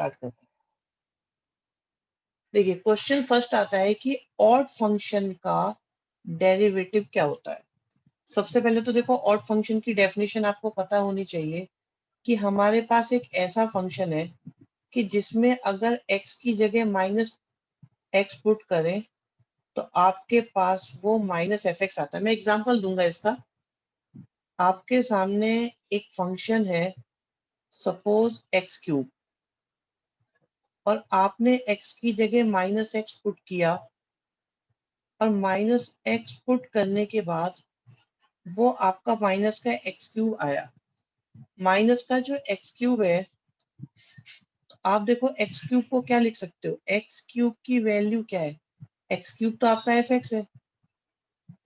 Start करते हैं। देखिए क्वेश्चन फर्स्ट आता है कि ऑड फंक्शन का डेरिवेटिव क्या होता है। सबसे पहले तो देखो ऑड फंक्शन की डेफिनेशन आपको पता होनी चाहिए कि हमारे पास एक ऐसा फंक्शन है कि जिसमें अगर x की जगह माइनस एक्स पुट करें तो आपके पास वो माइनस एफ एक्स आता है। मैं एग्जांपल दूंगा इसका। आपके सामने एक फंक्शन है सपोज एक्स क्यूब और आपने x की जगह माइनस एक्स पुट किया और माइनस एक्स पुट करने के बाद वो आपका माइनस का एक्स क्यूब आया। माइनस का जो एक्स क्यूब है आप देखो एक्स क्यूब को क्या लिख सकते हो, एक्स क्यूब की वैल्यू क्या है, एक्स क्यूब तो आपका एफ एक्स है।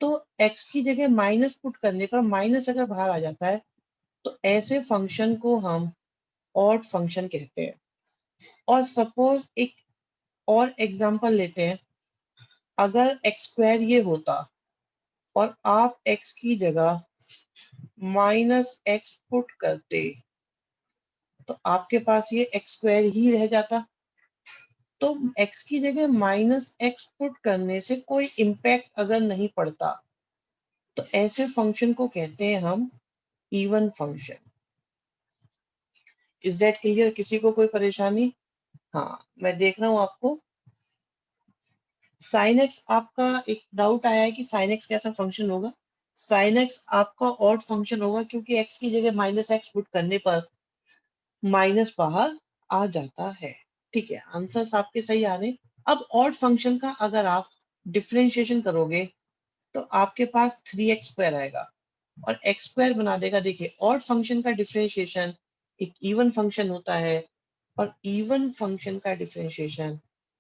तो एक्स की जगह माइनस पुट करने पर माइनस अगर बाहर आ जाता है तो ऐसे फंक्शन को हम ऑड फंक्शन कहते हैं। और सपोज एक और एग्जांपल लेते हैं, अगर एक्स स्क्वायर ये होता और आप एक्स की जगह माइनस एक्स पुट करते तो आपके पास ये एक्स स्क्वायर ही रह जाता। तो x की जगह माइनस एक्स पुट करने से कोई इम्पैक्ट अगर नहीं पड़ता तो ऐसे फंक्शन को कहते हैं हम even function. Is that clear? किसी को कोई परेशानी? हाँ, मैं देख रहा हूं आपको साइन एक्स आपका एक डाउट आया है कि साइन एक्स कैसा फंक्शन होगा। साइन एक्स आपका ऑड फंक्शन होगा क्योंकि x की जगह माइनस एक्स पुट करने पर माइनस बाहर आ जाता है। ठीक है, आंसर्स आपके सही आ रहे। अब ऑड फंक्शन का अगर आप डिफरेंशिएशन करोगे तो आपके पास 3x स्क्वायर आएगा और x स्क्वायर बना देगा। देखिए ऑड फंक्शन का डिफरेंशिएशन एक इवन फंक्शन होता है और इवन फंक्शन का डिफरेंशिएशन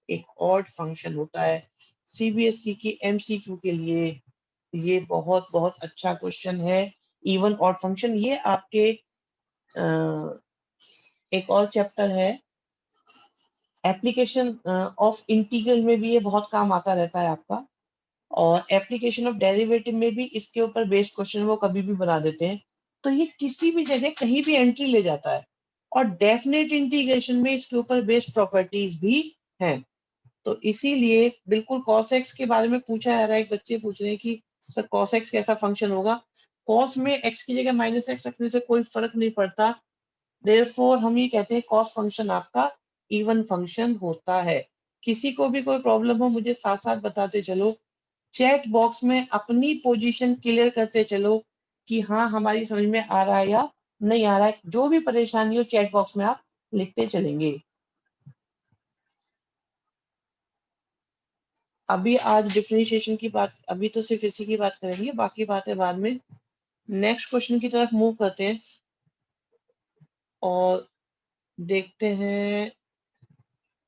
एक ऑड फंक्शन होता है। सीबीएसई की एमसीक्यू के लिए ये बहुत बहुत अच्छा क्वेश्चन है। इवन ऑड फंक्शन ये आपके एक और चैप्टर है एप्लीकेशन ऑफ इंटीग्रल में भी ये बहुत काम आता रहता है आपका। और एप्लीकेशन ऑफ डेरिवेटिव में भी इसके ऊपर बेस्ड क्वेश्चन वो कभी भी बना देते हैं। तो ये किसी भी जगह कहीं भी एंट्री ले जाता है और डेफिनेट इंटीग्रेशन में इसके ऊपर बेस्ड प्रॉपर्टीज भी हैं। तो इसीलिए बिल्कुल cos x के बारे में पूछा जा रहा है। एक बच्चे पूछ रहे हैं कि सर cos x कैसा फंक्शन होगा। cos में x की जगह माइनस एक्स रखने से कोई फर्क नहीं पड़ता। देयरफॉर हम ये कहते हैं cos फंक्शन आपका इवन फंक्शन होता है। किसी को भी कोई प्रॉब्लम हो मुझे साथ साथ बताते चलो। चैट बॉक्स में अपनी पोजीशन क्लियर करते चलो कि हाँ हमारी समझ में आ रहा है या नहीं आ रहा है। जो भी परेशानी हो चैट बॉक्स में आप लिखते चलेंगे। अभी आज डिफरेंशिएशन की बात, अभी तो सिर्फ इसी की बात करेंगे, बाकी बातें बाद में। नेक्स्ट क्वेश्चन की तरफ मूव करते हैं और देखते हैं।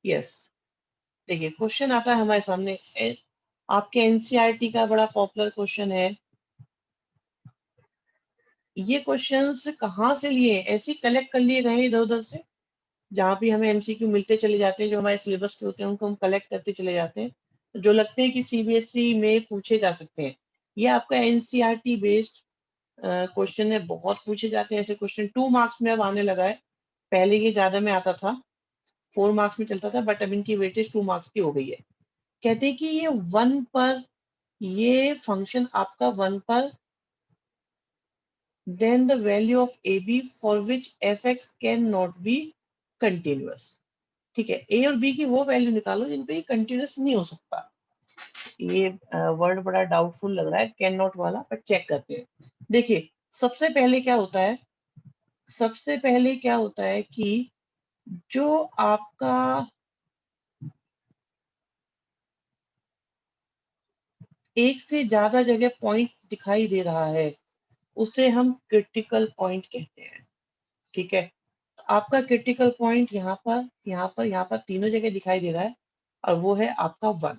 यस, देखिए क्वेश्चन आता है हमारे सामने आपके एनसीईआरटी का बड़ा पॉपुलर क्वेश्चन है। ये क्वेश्चंस कहाँ से लिए? ऐसे कलेक्ट कर लिए गए इधर उधर से, जहाँ भी हमें एमसीक्यू मिलते चले जाते हैं, जो हमारे सिलेबस पे होते हैं उनको हम कलेक्ट करते चले जाते हैं, जो लगते हैं कि सीबीएसई में पूछे जा सकते हैं। ये आपका एनसीईआरटी बेस्ड क्वेश्चन है, बहुत पूछे जाते हैं ऐसे क्वेश्चन। 2 मार्क्स में अब आने लगा है, पहले ये ज्यादा में आता था, 4 मार्क्स में चलता था, बट अब इनकी वेटेज 2 मार्क्स की हो गई है। कहते हैं कि ये 1 पर, ये फंक्शन आपका 1 पर then the value of AB for which fx cannot be continuous। ठीक है, ए और बी की वो वैल्यू निकालो जिन पे ये कंटिन्यूस नहीं हो सकता। ये वर्ड बड़ा डाउटफुल लग रहा है कैन नॉट वाला, पर चेक करते हैं। देखिए सबसे पहले क्या होता है, सबसे पहले क्या होता है कि जो आपका एक से ज्यादा जगह पॉइंट दिखाई दे रहा है उसे हम क्रिटिकल पॉइंट कहते हैं। ठीक है, आपका क्रिटिकल पॉइंट यहाँ पर, यहाँ पर, यहाँ पर तीनों जगह दिखाई दे रहा है और वो है आपका 1।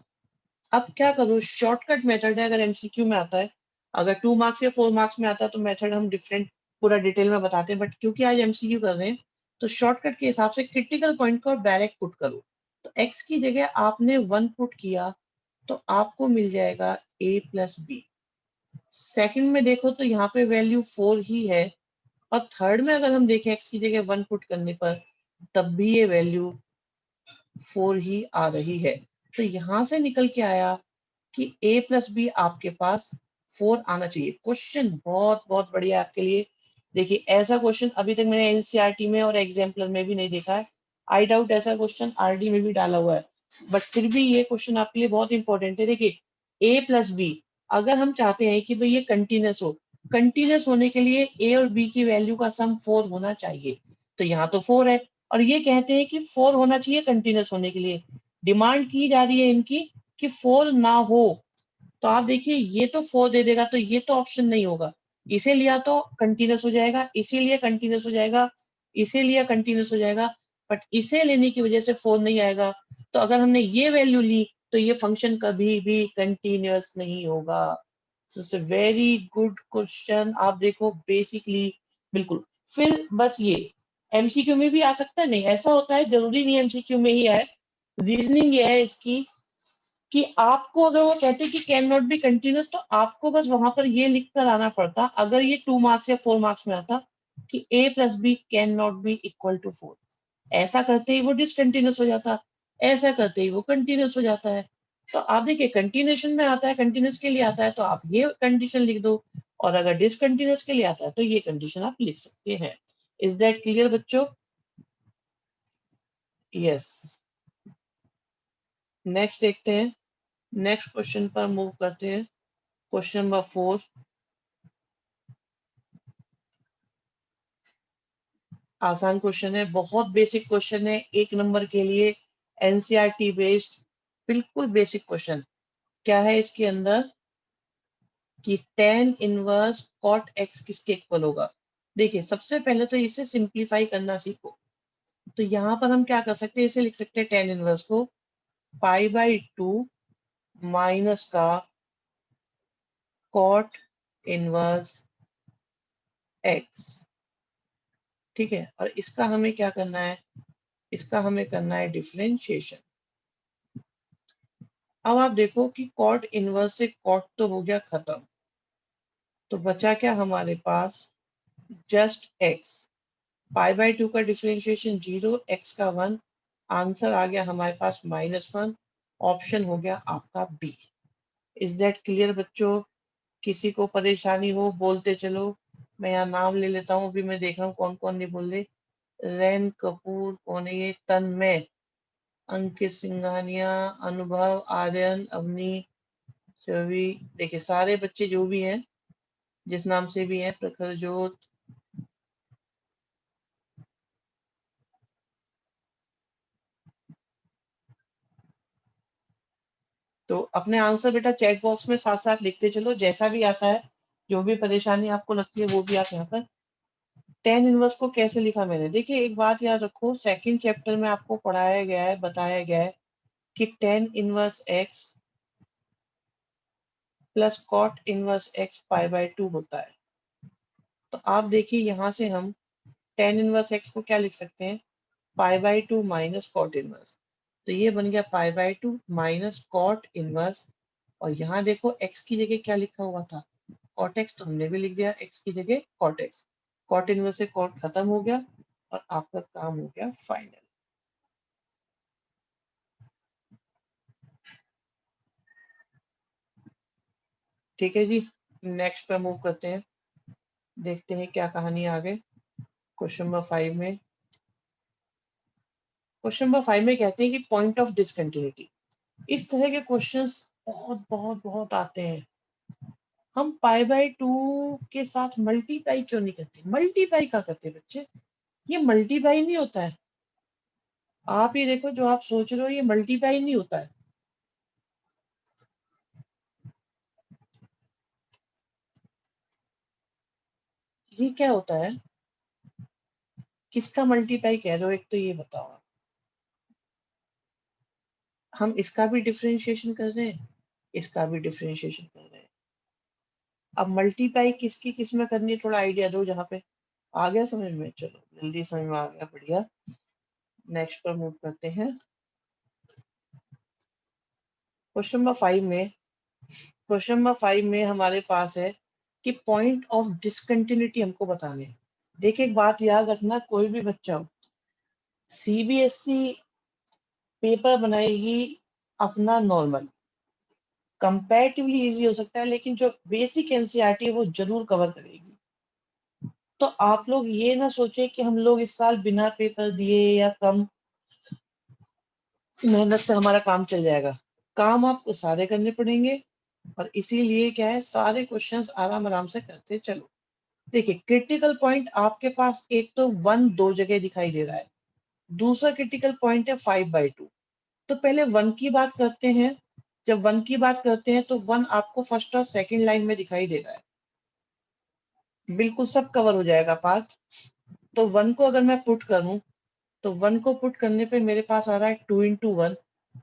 अब क्या करो, शॉर्टकट मेथड है। अगर एमसीक्यू में आता है, अगर 2 मार्क्स या 4 मार्क्स में आता है तो मेथड हम डिफरेंट पूरा डिटेल में बताते हैं, बट क्योंकि आज एमसीक्यू कर रहे हैं तो शॉर्टकट के हिसाब से क्रिटिकल पॉइंट को डायरेक्ट पुट करो। तो एक्स की जगह आपने 1 पुट किया तो आपको मिल जाएगा a प्लस बी। सेकेंड में देखो तो यहाँ पे वैल्यू 4 ही है और थर्ड में अगर हम देखें एक्स की जगह 1 पुट करने पर तब भी ये वैल्यू 4 ही आ रही है। तो यहां से निकल के आया कि a प्लस बी आपके पास 4 आना चाहिए। क्वेश्चन बहुत बहुत बढ़िया आपके लिए। देखिए ऐसा क्वेश्चन अभी तक मैंने एनसीईआरटी में और एग्जाम्पलर में भी नहीं देखा है। आई डाउट ऐसा क्वेश्चन आरडी में भी डाला हुआ है, बट फिर भी ये क्वेश्चन आपके लिए बहुत इंपॉर्टेंट है। देखिए a प्लस बी, अगर हम चाहते हैं कि भाई ये कंटिन्यूस हो, कंटिन्यूस होने के लिए a और b की वैल्यू का सम 4 होना चाहिए। तो यहाँ तो 4 है, और ये कहते हैं कि 4 होना चाहिए कंटिन्यूस होने के लिए। डिमांड की जा रही है इनकी कि 4 ना हो। तो आप देखिए ये तो 4 दे देगा, तो ये तो ऑप्शन नहीं होगा। इसे लिया तो कंटिन्यूस हो जाएगा, इसीलिए कंटिन्यूस हो जाएगा, इसीलिए कंटिन्यूस हो जाएगा, बट इसे लेने की वजह से 4 नहीं आएगा। तो अगर हमने ये वैल्यू ली तो ये फंक्शन कभी भी कंटिन्यूस नहीं होगा। It's a very good question. आप देखो बेसिकली बिल्कुल। फिर बस ये एमसीक्यू में भी आ सकता है, नहीं ऐसा होता है, जरूरी नहीं एमसीक्यू में ही है। रीजनिंग ये है इसकी कि आपको अगर वो कहते हैं कि कैन नॉट बी कंटिन्यूस, तो आपको बस वहां पर ये लिख कर आना पड़ता, अगर ये 2 मार्क्स या 4 मार्क्स में आता कि a plus B can not be equal to 4। ऐसा करते ही वो डिसकंटिन्यूस हो जाता, ऐसा करते ही वो कंटिन्यूस हो जाता है। तो आप देखिए कंटिन्यूशन में आता है, कंटिन्यूस के लिए आता है तो आप ये कंडीशन लिख दो, और अगर डिसकंटिन्यूस के लिए आता है तो ये कंडीशन आप लिख सकते हैं। इज दैट क्लियर बच्चों? यस। नेक्स्ट देखते हैं, नेक्स्ट क्वेश्चन पर मूव करते हैं। क्वेश्चन नंबर 4 आसान क्वेश्चन है, बहुत बेसिक क्वेश्चन है, 1 नंबर के लिए, एनसीईआरटी बेस्ड, बिल्कुल बेसिक क्वेश्चन। क्या है इसके अंदर कि tan इनवर्स cot x किसके इक्वल होगा। देखिए सबसे पहले तो इसे सिंप्लीफाई करना सीखो। तो यहाँ पर हम क्या कर सकते हैं, इसे लिख सकते हैं tan इनवर्स को π/2 माइनस का cot इनवर्स x। ठीक है, और इसका हमें क्या करना है, इसका हमें करना है डिफरेंशिएशन। अब आप देखो कि कॉट इनवर्स से कॉट तो हो गया खत्म, तो बचा क्या हमारे पास, जस्ट x। π/2 का डिफरेंशिएशन 0, x का 1, आंसर आ गया हमारे पास -1। ऑप्शन हो गया आपका बी। इज दैट क्लियर बच्चों? किसी को परेशानी हो बोलते चलो। मैं यहाँ नाम ले लेता हूँ, अभी मैं देख रहा हूँ कौन कौन नहीं बोल रहे। रैन कपूर कौन है ये, तन्मय, अंकित सिंघानिया, अनुभव, आर्यन, अवनी, छवि, देखिए सारे बच्चे जो भी हैं, जिस नाम से भी हैं, प्रखर जोत, तो अपने आंसर बेटा चैट बॉक्स में साथ साथ लिखते चलो, जैसा भी आता है, जो भी परेशानी आपको लगती है वो भी आप यहाँ पर। tan इनवर्स को कैसे लिखा मैंने, देखिए एक बात याद रखो, सेकंड चैप्टर में आपको पढ़ाया गया है, बताया गया है कि tan inverse x plus cot inverse x π/2 होता है। तो आप देखिए यहाँ से हम tan इनवर्स x को क्या लिख सकते हैं, π/2 माइनस कॉट इनवर्स। तो ये बन गया π/2 माइनस कॉट इनवर्स, और यहाँ देखो x की जगह क्या लिखा हुआ था, कॉट एक्स, तो हमने भी लिख दिया x की जगह कॉट एक्स। कॉट इनवर्स से कॉट खत्म हो गया और आपका काम हो गया फाइनल। ठीक है जी, नेक्स्ट पे मूव करते हैं, देखते हैं क्या कहानी है आगे। क्वेश्चन नंबर 5 में, क्वेश्चन नंबर 5 में कहते हैं कि पॉइंट ऑफ डिसकंटिन्यूटी। इस तरह के क्वेश्चंस बहुत बहुत बहुत आते हैं। हम π/2 के साथ मल्टीप्लाई क्यों नहीं करते, मल्टीप्लाई क्या करते बच्चे, ये मल्टीप्लाई नहीं होता है। आप ये देखो जो आप सोच रहे हो ये मल्टीप्लाई नहीं होता है। ये क्या होता है, किसका मल्टीप्लाई कह रहे हो, एक तो ये बताओ आप। हम इसका भी डिफरेंशिएशन कर रहे हैं, इसका भी डिफरेंशिएशन कर रहे हैं। अब मल्टीप्लाई किसकी किस में करनी है, थोड़ा आइडिया दो जहाँ पे। आ गया समझ में, चलो जल्दी समझ में आ गया, बढ़िया। नेक्स्ट पर मूव करते हैं। क्वेश्चन नंबर 5 में, क्वेश्चन नंबर 5 में हमारे पास है कि पॉइंट ऑफ डिसकंटिन्यूटी हमको बताने हैं। देखिए एक बात याद रखना, कोई भी बच्चा हो, सीबीएसई पेपर बनाएगी अपना नॉर्मल, कंपैरेटिवली इजी हो सकता है, लेकिन जो बेसिक एनसीईआरटी है वो जरूर कवर करेगी। तो आप लोग ये ना सोचे कि हम लोग इस साल बिना पेपर दिए या कम मेहनत से हमारा काम चल जाएगा। काम आपको सारे करने पड़ेंगे, और इसीलिए क्या है, सारे क्वेश्चंस आराम आराम से करते चलो। देखिए, क्रिटिकल पॉइंट आपके पास एक तो 1 2 जगह दिखाई दे रहा है, दूसरा क्रिटिकल पॉइंट है 5/2। तो पहले 1 की बात करते हैं। जब 1 की बात करते हैं तो 1 आपको फर्स्ट और सेकंड लाइन में दिखाई दे रहा है, बिल्कुल सब कवर हो जाएगा पार्ट। तो 1 को अगर मैं पुट करूं, तो 1 को पुट करने पे मेरे पास आ रहा है 2 × 1,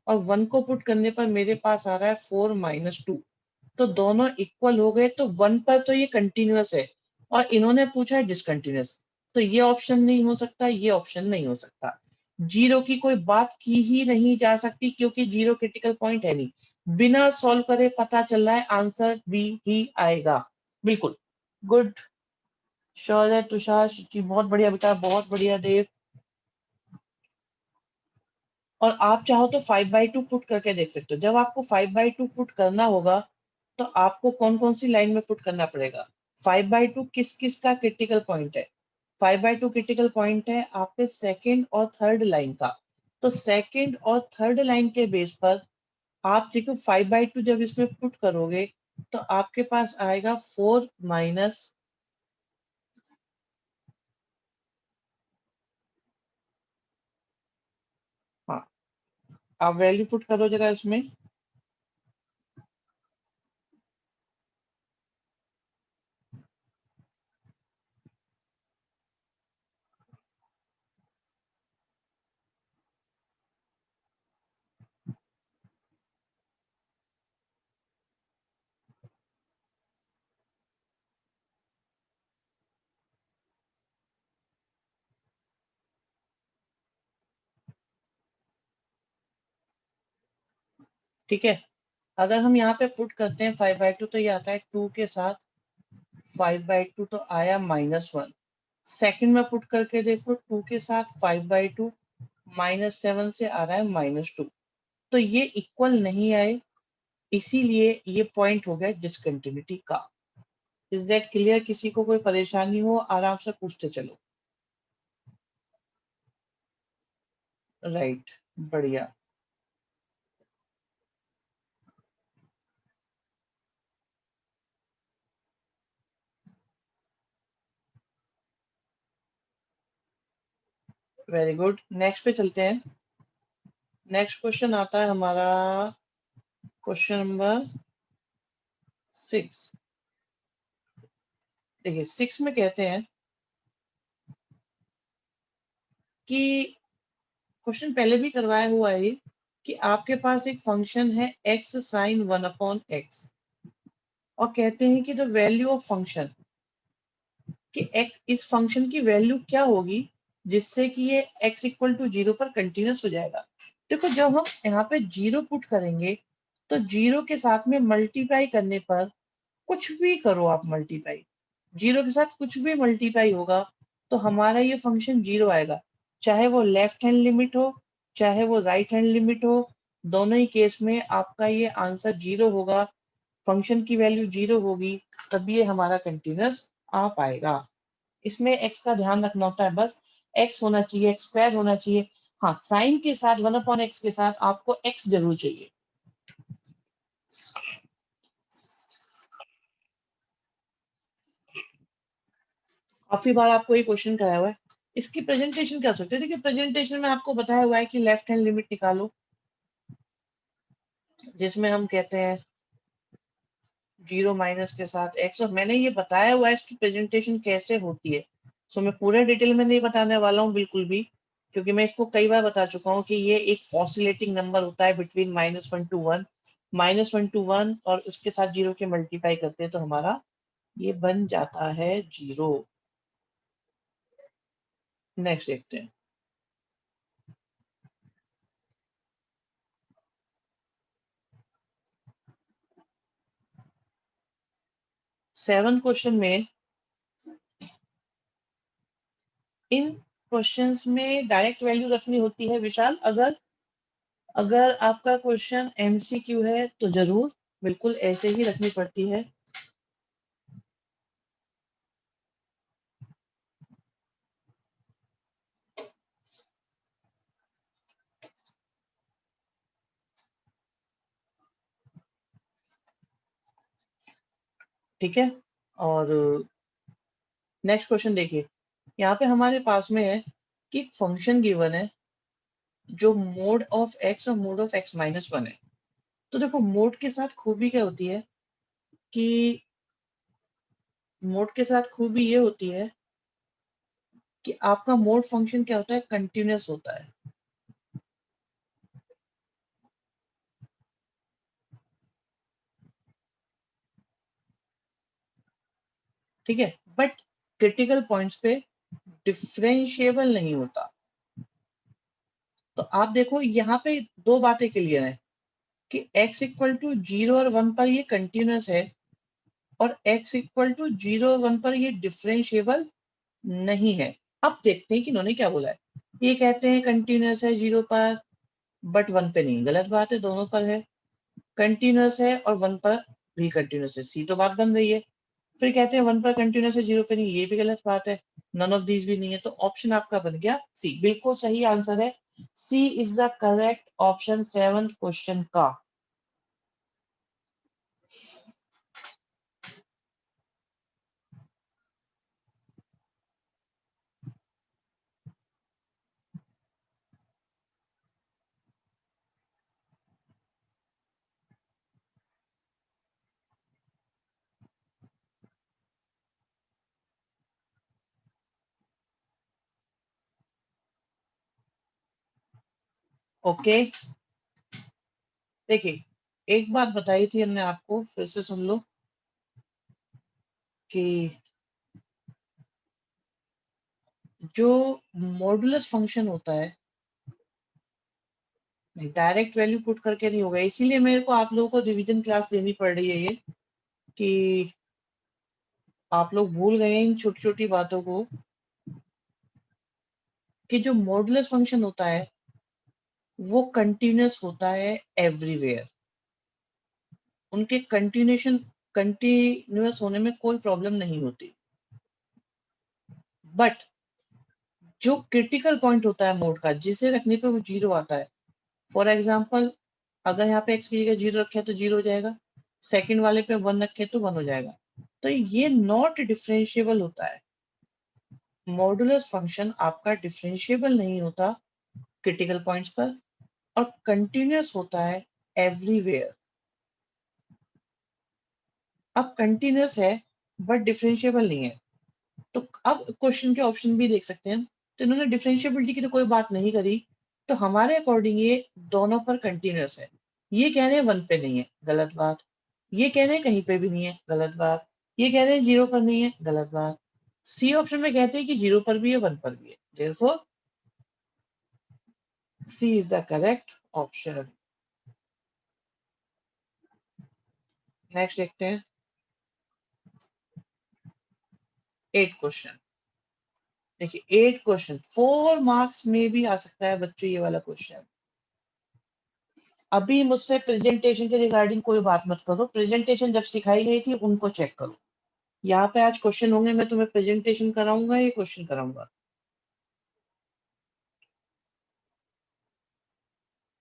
और 1 को पुट करने पर मेरे पास आ रहा है 4 - 2। तो दोनों इक्वल हो गए, तो 1 पर तो ये कंटिन्यूअस है, और इन्होंने पूछा है डिसकंटिन्यूअस। तो ये ऑप्शन नहीं हो सकता, ये ऑप्शन नहीं हो सकता। जीरो की कोई बात की ही नहीं जा सकती, क्योंकि जीरो क्रिटिकल पॉइंट है नहीं। बिना सॉल्व करे पता चल रहा है आंसर बी ही आएगा। बिल्कुल गुड। श्योर है तुषार जी, बहुत बढ़िया बेटा, बहुत बढ़िया देव। और आप चाहो तो 5/2 पुट करके देख सकते हो। जब आपको 5/2 पुट करना होगा, तो आपको कौन कौन सी लाइन में पुट करना पड़ेगा। 5/2 किस किस का क्रिटिकल पॉइंट है। 5/2 क्रिटिकल पॉइंट है आपके सेकेंड और थर्ड लाइन का। तो सेकेंड और थर्ड लाइन के बेस पर आप देखो 5/2 जब इसमें पुट करोगे, तो आपके पास आएगा 4 माइनस, हाँ, आप वैल्यू पुट करो जरा इसमें। ठीक है, अगर हम यहाँ पे पुट करते हैं 5/2, तो ये आता है 2 के साथ 5/2, तो आया -1। सेकंड में पुट करके देखो 2 के साथ 5/2, -7 से आ रहा है -2। तो ये इक्वल नहीं आए, इसीलिए ये पॉइंट हो गया डिसकंटिन्यूटी का। Is that clear? किसी को कोई परेशानी हो आराम से पूछते चलो। राइट, बढ़िया, वेरी गुड। नेक्स्ट पे चलते हैं। नेक्स्ट क्वेश्चन आता है हमारा, क्वेश्चन नंबर 6। देखिए 6 में कहते हैं कि क्वेश्चन पहले भी करवाया हुआ है कि आपके पास एक फंक्शन है x sin 1/x, और कहते हैं कि द वैल्यू ऑफ फंक्शन, कि x, इस फंक्शन की वैल्यू क्या होगी जिससे कि ये x इक्वल टू 0 पर कंटिन्यूस हो जाएगा। देखो, जब हम यहाँ पे 0 पुट करेंगे, तो 0 के साथ में मल्टीप्लाई करने पर, कुछ भी करो आप मल्टीप्लाई, 0 के साथ कुछ भी मल्टीप्लाई होगा, तो हमारा ये फंक्शन 0 आएगा। चाहे वो लेफ्ट हैंड लिमिट हो, चाहे वो राइट हैंड लिमिट हो, दोनों ही केस में आपका ये आंसर 0 होगा। फंक्शन की वैल्यू 0 होगी, तभी ये हमारा कंटिन्यूस आ पाएगा। इसमें x का ध्यान रखना होता है बस। x होना चाहिए, x स्क्वायर होना चाहिए। हाँ, साइन के साथ 1/x के साथ आपको x जरूर चाहिए। काफी बार आपको ये क्वेश्चन कराया हुआ है। इसकी प्रेजेंटेशन क्या सोचते हैं? देखिए, प्रेजेंटेशन में आपको बताया हुआ है कि लेफ्ट हैंड लिमिट निकालो, जिसमें हम कहते हैं 0 माइनस के साथ x, और मैंने ये बताया हुआ है इसकी प्रेजेंटेशन कैसे होती है। सो मैं पूरे डिटेल में नहीं बताने वाला हूँ बिल्कुल भी, क्योंकि मैं इसको कई बार बता चुका हूँ कि ये एक ऑसिलेटिंग नंबर होता है बिटवीन -1 to 1, -1 to 1, और उसके साथ 0 के मल्टीप्लाई करते हैं तो हमारा ये बन जाता है 0। नेक्स्ट देखते हैं। 7 क्वेश्चन में, इन क्वेश्चंस में डायरेक्ट वैल्यू रखनी होती है विशाल? अगर अगर आपका क्वेश्चन एमसीक्यू है तो जरूर बिल्कुल ऐसे ही रखनी पड़ती है। ठीक है, और नेक्स्ट क्वेश्चन देखिए, यहाँ पे हमारे पास में है कि एक फंक्शन गिवन है जो मोड ऑफ एक्स और mode of x minus one है। तो देखो मोड के साथ खूबी क्या होती है कि मोड के साथ खूबी ये होती है कि आपका मोड फंक्शन क्या होता है, कंटिन्यूअस होता है। ठीक है, बट क्रिटिकल पॉइंट्स पे डिफरेंशिएबल नहीं होता। तो आप देखो यहाँ पे दो बातें क्लियर है कि x इक्वल टू 0 और 1 पर ये कंटिन्यूअस है और x इक्वल टू 0 और 1 पर ये डिफरेंशिएबल नहीं है। अब देखते हैं कि इन्होंने क्या बोला है। ये कहते हैं कंटिन्यूअस है 0 पर बट 1 पे नहीं, गलत बात है, दोनों पर है। कंटिन्यूअस है और 1 पर भी कंटिन्यूअस है, सी तो बात बन रही है। फिर कहते हैं 1 पर कंटिन्यूअस है 0 पे नहीं, ये भी गलत बात है। नन ऑफ दीज भी नहीं है, तो ऑप्शन आपका बन गया सी। बिल्कुल सही आंसर है, C is the correct option 7th question का। ओके, देखिए एक बात बताई थी हमने आपको, फिर से सुन लो कि जो मॉडुलस फंक्शन होता है डायरेक्ट वैल्यू पुट करके नहीं होगा, इसीलिए मेरे को आप लोगों को रिवीजन क्लास देनी पड़ रही है ये, कि आप लोग भूल गए इन छोटी छोटी बातों को, कि जो मॉडुलस फंक्शन होता है वो कंटिन्यूअस होता है एवरीवेयर। उनके कंटिन्यूअस होने में कोई प्रॉब्लम नहीं होती। बट जो क्रिटिकल पॉइंट होता है मोड का, जिसे रखने पे वो जीरो आता है, फॉर एग्जाम्पल अगर यहाँ पे एक्स की जगह जीरो रखे तो जीरो हो जाएगा, सेकंड वाले पे वन रखे तो वन हो जाएगा। तो ये नॉट डिफरेंशिएबल होता है। मॉडुलस फंक्शन आपका डिफरेंशिएबल नहीं होता क्रिटिकल पॉइंट्स पर, और कंटिन्यूअस होता है एवरीवेयर। अब कंटिन्यूअस है बट डिफरेंशिएबल नहीं है, तो अब क्वेश्चन के ऑप्शन भी देख सकते हैं। तो इन्होंने डिफरेंशिएबिलिटी की तो कोई बात नहीं करी, तो हमारे अकॉर्डिंग ये दोनों पर कंटिन्यूअस है। ये कह रहे हैं वन पे नहीं है, गलत बात। ये कह रहे हैं कहीं पे भी नहीं है, गलत बात। ये कह रहे हैं जीरो पर नहीं है, गलत बात। सी ऑप्शन में कहते हैं कि जीरो पर भी है, वन पर भी है, therefore C is the correct option. Next देखते हैं 8 क्वेश्चन। देखिए 8 क्वेश्चन 4 मार्क्स में भी आ सकता है बच्चों ये वाला क्वेश्चन। अभी मुझसे प्रेजेंटेशन के रिगार्डिंग कोई बात मत करो, प्रेजेंटेशन जब सिखाई गई थी उनको चेक करो। यहाँ पे आज क्वेश्चन होंगे, मैं तुम्हें प्रेजेंटेशन कराऊंगा, ये क्वेश्चन कराऊंगा।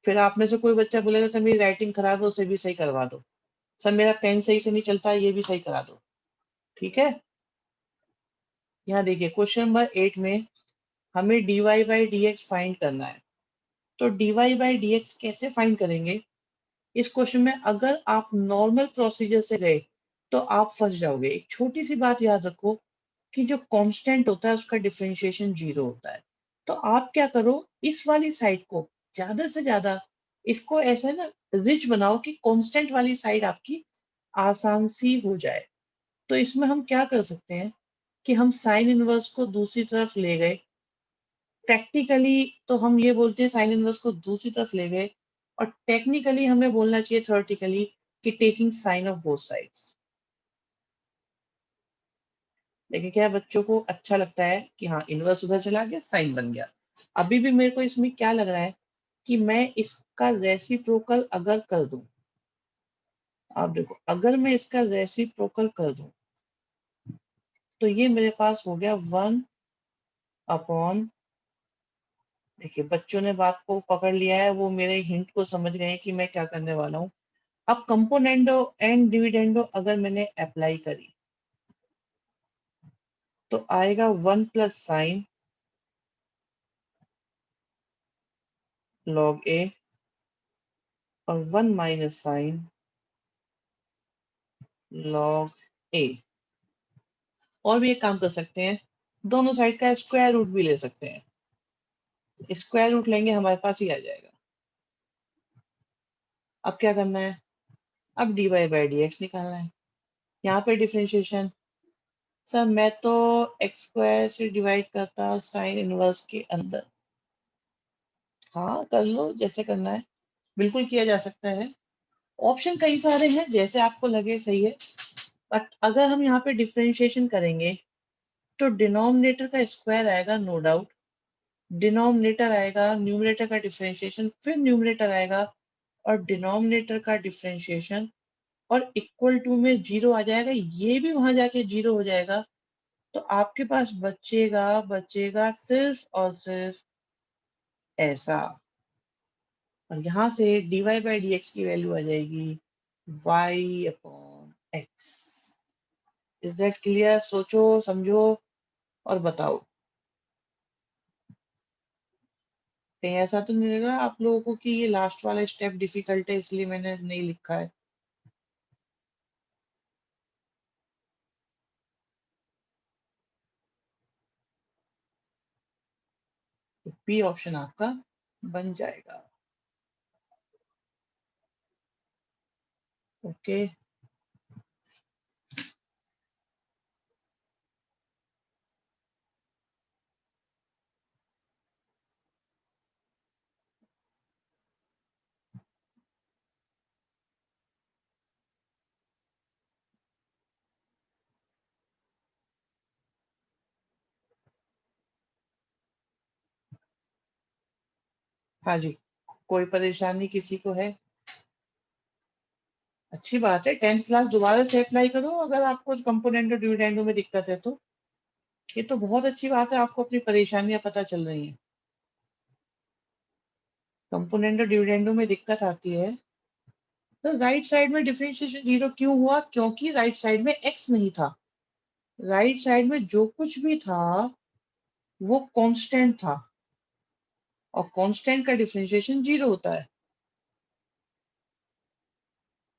फिर आप में से कोई बच्चा बोलेगा सर मेरी राइटिंग खराब है, उसे भी सही करवा दो। सर मेरा पेन सही से नहीं चलता है, ये भी सही करा दो। ठीक है, यहाँ देखिए क्वेश्चन नंबर 8 में हमें dy by D x find करना है। तो dy बाई डी एक्स कैसे फाइंड करेंगे इस क्वेश्चन में? अगर आप नॉर्मल प्रोसीजर से गए तो आप फंस जाओगे। एक छोटी सी बात याद रखो कि जो कांस्टेंट होता है उसका डिफरेंशिएशन जीरो होता है। तो आप क्या करो, इस वाली साइड को ज्यादा से ज्यादा इसको ऐसा है ना रिच बनाओ कि कांस्टेंट वाली साइड आपकी आसान सी हो जाए। तो इसमें हम क्या कर सकते हैं कि हम साइन इनवर्स को दूसरी तरफ ले गए। प्रैक्टिकली तो हम ये बोलते हैं साइन इनवर्स को दूसरी तरफ ले गए, और टेक्निकली हमें बोलना चाहिए थ्योरेटिकली कि taking sine of both sides. लेकिन क्या है, बच्चों को अच्छा लगता है कि हाँ इनवर्स उधर चला गया, साइन बन गया। अभी भी मेरे को इसमें क्या लग रहा है कि मैं इसका रेसिप्रोकल अगर कर दूं, आप देखो अगर मैं इसका रेसिप्रोकल कर दूं तो ये मेरे पास हो गया 1 अपॉन, देखिए बच्चों ने बात को पकड़ लिया है, वो मेरे हिंट को समझ गए हैं कि मैं क्या करने वाला हूँ। अब कंपोनेंडो एंड डिविडेंडो अगर मैंने अप्लाई करी तो आएगा 1 + sin log a और 1 - sin log a। और भी एक काम कर सकते हैं, दोनों साइड का स्क्वायर रूट भी ले सकते हैं। स्क्वायर रूट लेंगे हमारे पास ही आ जाएगा। अब क्या करना है, अब dy/dx निकालना है। यहाँ पे डिफरेंशिएशन, सर मैं तो x² से डिवाइड करता साइन इनवर्स के अंदर। हाँ कर लो, जैसे करना है बिल्कुल किया जा सकता है। ऑप्शन कई सारे हैं, जैसे आपको लगे सही है। बट अगर हम यहाँ पे डिफरेंशिएशन करेंगे तो डिनोमिनेटर का स्क्वायर आएगा, नो डाउट। डिनोमिनेटर आएगा, न्यूमरेटर का डिफरेंशिएशन, फिर न्यूमरेटर आएगा और डिनोमिनेटर का डिफरेंशिएशन, और इक्वल टू में 0 आ जाएगा, ये भी वहां जाके 0 हो जाएगा। तो आपके पास बचेगा बचेगा सिर्फ और सिर्फ ऐसा। और यहाँ से dy/dx की वैल्यू आ जाएगी y/x। Is that clear? सोचो समझो और बताओ। कहीं ऐसा तो नहीं लग रहा आप लोगों को कि ये लास्ट वाला स्टेप डिफिकल्ट है इसलिए मैंने नहीं लिखा है? तो बी ऑप्शन आपका बन जाएगा। ओके, हाँ जी, कोई परेशानी किसी को है? अच्छी बात है, 10th क्लास दोबारा से अप्लाई करो अगर आपको कंपोनेंट और डिविडेंडो में दिक्कत है तो। ये तो बहुत अच्छी बात है, आपको अपनी परेशानियां पता चल रही हैं। कंपोनेंट और डिविडेंडो में दिक्कत आती है तो राइट साइड में डिफरेंशिएशन 0 क्यों हुआ? क्योंकि राइट साइड में x नहीं था। राइट साइड में जो कुछ भी था वो कांस्टेंट था, और कांस्टेंट का डिफरेंशिएशन 0 होता है।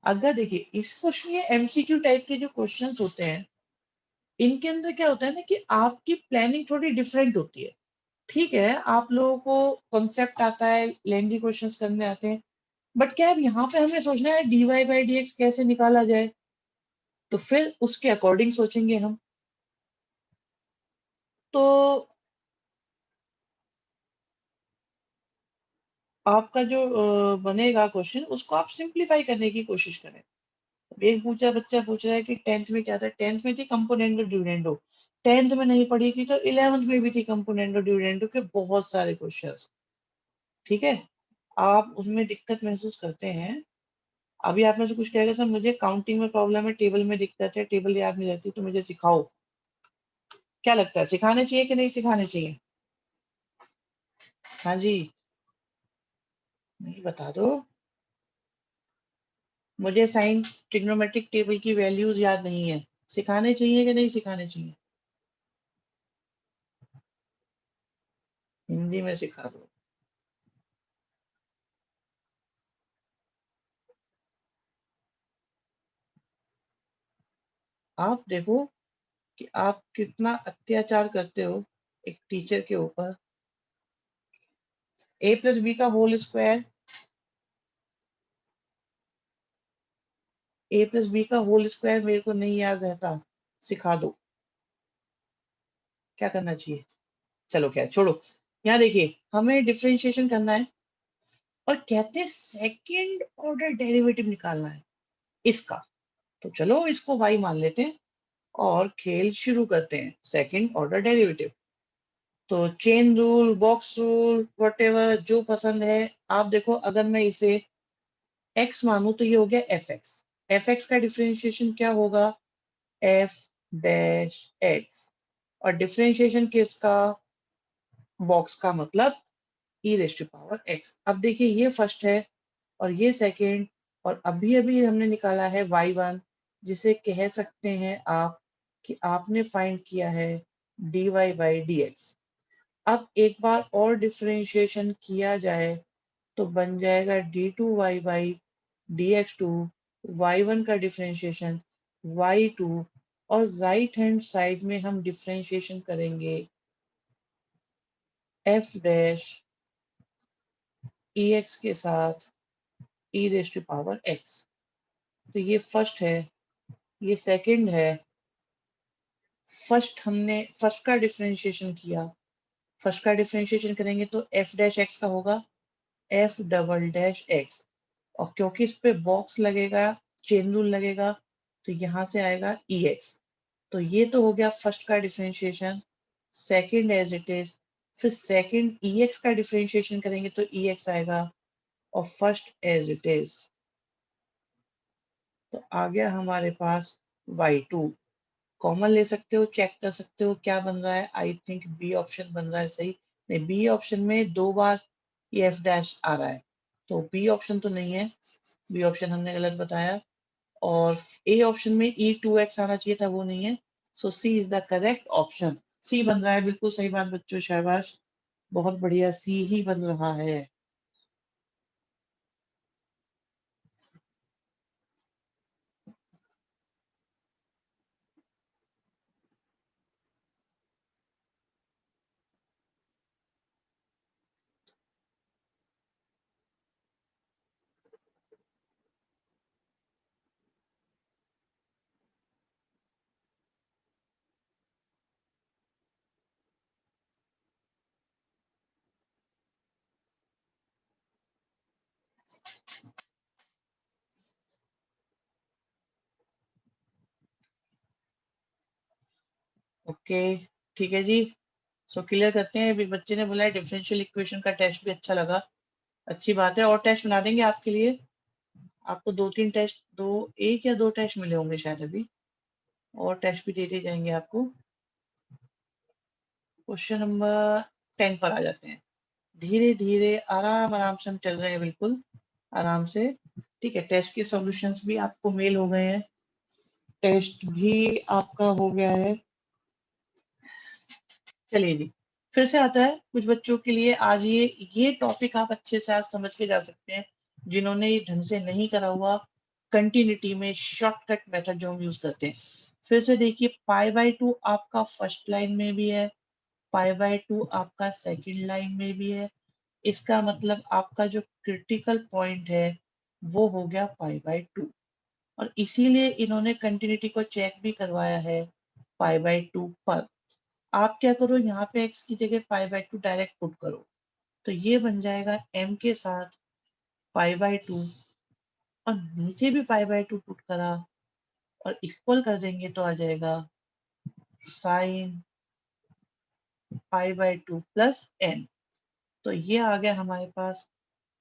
अगर देखिए इस क्वेश्चन, ये एमसीक्यू टाइप के जो क्वेश्चंस होते हैं, इनके अंदर क्या होता है ना कि आपकी प्लानिंग थोड़ी डिफरेंट होती है। ठीक है, आप लोगों को कॉन्सेप्ट आता है, लेंदी क्वेश्चंस करने आते हैं, बट क्या है यहाँ पे हमें सोचना है dy/dx कैसे निकाला जाए, तो फिर उसके अकॉर्डिंग सोचेंगे हम। तो आपका जो बनेगा क्वेश्चन, उसको आप सिंप्लीफाई करने की कोशिश करें। एक बच्चा पूछ रहा है कि 10th में क्या था? 10th में थी कंपोनेंट और डिविडेंडो। 10th में नहीं पढ़ी थी तो 11th में भी थी कंपोनेंट और डिविडेंडो के बहुत सारे क्वेश्चंस। ठीक है, आप उसमें दिक्कत महसूस करते हैं। अभी आप में से कुछ कहेगा सर मुझे काउंटिंग में प्रॉब्लम है, टेबल में दिक्कत है, टेबल याद नहीं रहती, तो मुझे सिखाओ। क्या लगता है, सिखाने चाहिए कि नहीं सिखाने चाहिए? हाँ जी, नहीं बता दो। मुझे साइन ट्रिग्नोमेट्रिक टेबल की वैल्यूज याद नहीं है, सिखाने चाहिए कि नहीं सिखाने चाहिए? हिंदी में सिखा दो। आप देखो कि आप कितना अत्याचार करते हो एक टीचर के ऊपर। a+b का होल स्क्वायर, a+b का होल स्क्वायर मेरे को नहीं याद रहता, सिखा दो। क्या करना चाहिए? चलो क्या छोड़ो। यहाँ देखिए हमें डिफरेंशिएशन करना है और कहते हैं सेकंड ऑर्डर डेरिवेटिव निकालना है इसका। तो चलो इसको y मान लेते हैं और खेल शुरू करते हैं सेकंड ऑर्डर डेरिवेटिव। तो chain rule, box rule, whatever जो पसंद है। आप देखो, अगर मैं इसे x मानूं तो ये हो गया fx। fx का डिफरेंशिएशन क्या होगा? f dash x। और डिफरेंशिएशन किसका? बॉक्स का, मतलब e raise to power x। अब देखिए, ये फर्स्ट है और ये सेकंड, और अभी अभी हमने निकाला है y1, जिसे कह सकते हैं आप कि आपने फाइंड किया है dy बाई dx। अब एक बार और डिफरेंशिएशन किया जाए तो बन जाएगा d2y बाई dx2, y1 का डिफरेंशिएशन y2, और राइट हैंड साइड में हम डिफरेंशिएशन करेंगे f डैश ex के साथ e raise to power x। तो ये फर्स्ट है, ये सेकंड है। फर्स्ट हमने फर्स्ट का डिफरेंशिएशन किया, फर्स्ट का डिफरेंशिएशन करेंगे तो f डैश x का होगा f डबल डैश x, और क्योंकि इस पे बॉक्स लगेगा, चेन रूल लगेगा, तो यहाँ से आएगा ex। तो ये तो हो गया फर्स्ट का differentiation. Second as it is, फिर सेकंड ex का डिफरेंशिएशन करेंगे तो ex आएगा, और फर्स्ट एज इट इज। तो आ गया हमारे पास y2। कॉमन ले सकते हो, चेक कर सकते हो क्या बन रहा है। आई थिंक बी ऑप्शन बन रहा है सही। नहीं, बी ऑप्शन में दो बार ये एफ डैश आ रहा है, तो बी ऑप्शन तो नहीं है, बी ऑप्शन हमने गलत बताया। और ए ऑप्शन में ई टू एक्स आना चाहिए था, वो नहीं है। सो सी इज द करेक्ट ऑप्शन। सी बन रहा है, बिल्कुल सही बात बच्चों, शाबाश, बहुत बढ़िया, सी ही बन रहा है। ओके, ठीक है जी। सो क्लियर करते हैं। अभी बच्चे ने बोला है डिफरेंशियल इक्वेशन का टेस्ट भी अच्छा लगा, अच्छी बात है। और टेस्ट बना देंगे आपके लिए। आपको दो तीन टेस्ट, दो, एक या दो टेस्ट मिले होंगे शायद अभी, और टेस्ट भी देते जाएंगे आपको। क्वेश्चन नंबर 10 पर आ जाते हैं। धीरे धीरे आराम आराम से हम चल रहे हैं, बिल्कुल आराम से। ठीक है, टेस्ट के सॉल्यूशंस भी आपको मेल हो गए हैं, टेस्ट भी आपका हो गया है। चलिए जी, फिर से आता है कुछ बच्चों के लिए। आज ये टॉपिक आप अच्छे से आज समझ के जा सकते हैं, जिन्होंने ये ढंग से नहीं करा हुआ। कंटिन्यूटी में शॉर्टकट मेथड जो हम यूज करते हैं, फिर से देखिए, पाई बाई टू आपका फर्स्ट लाइन में भी है, पाई बाई टू आपका सेकंड लाइन में भी है। इसका मतलब आपका जो क्रिटिकल पॉइंट है वो हो गया पाई बाई टू, और इसीलिए इन्होंने कंटिन्यूटी को चेक भी करवाया है पाई बाई टू पर। आप क्या करो, यहाँ पे x की जगह पाई बाई टू डायरेक्ट पुट करो, तो ये बन जाएगा m के साथ पाई बाई टू, और नीचे भी पाई बाई टू पुट करा और इक्वल कर देंगे तो आ जाएगा sine pi by two plus n। तो ये आ गया हमारे पास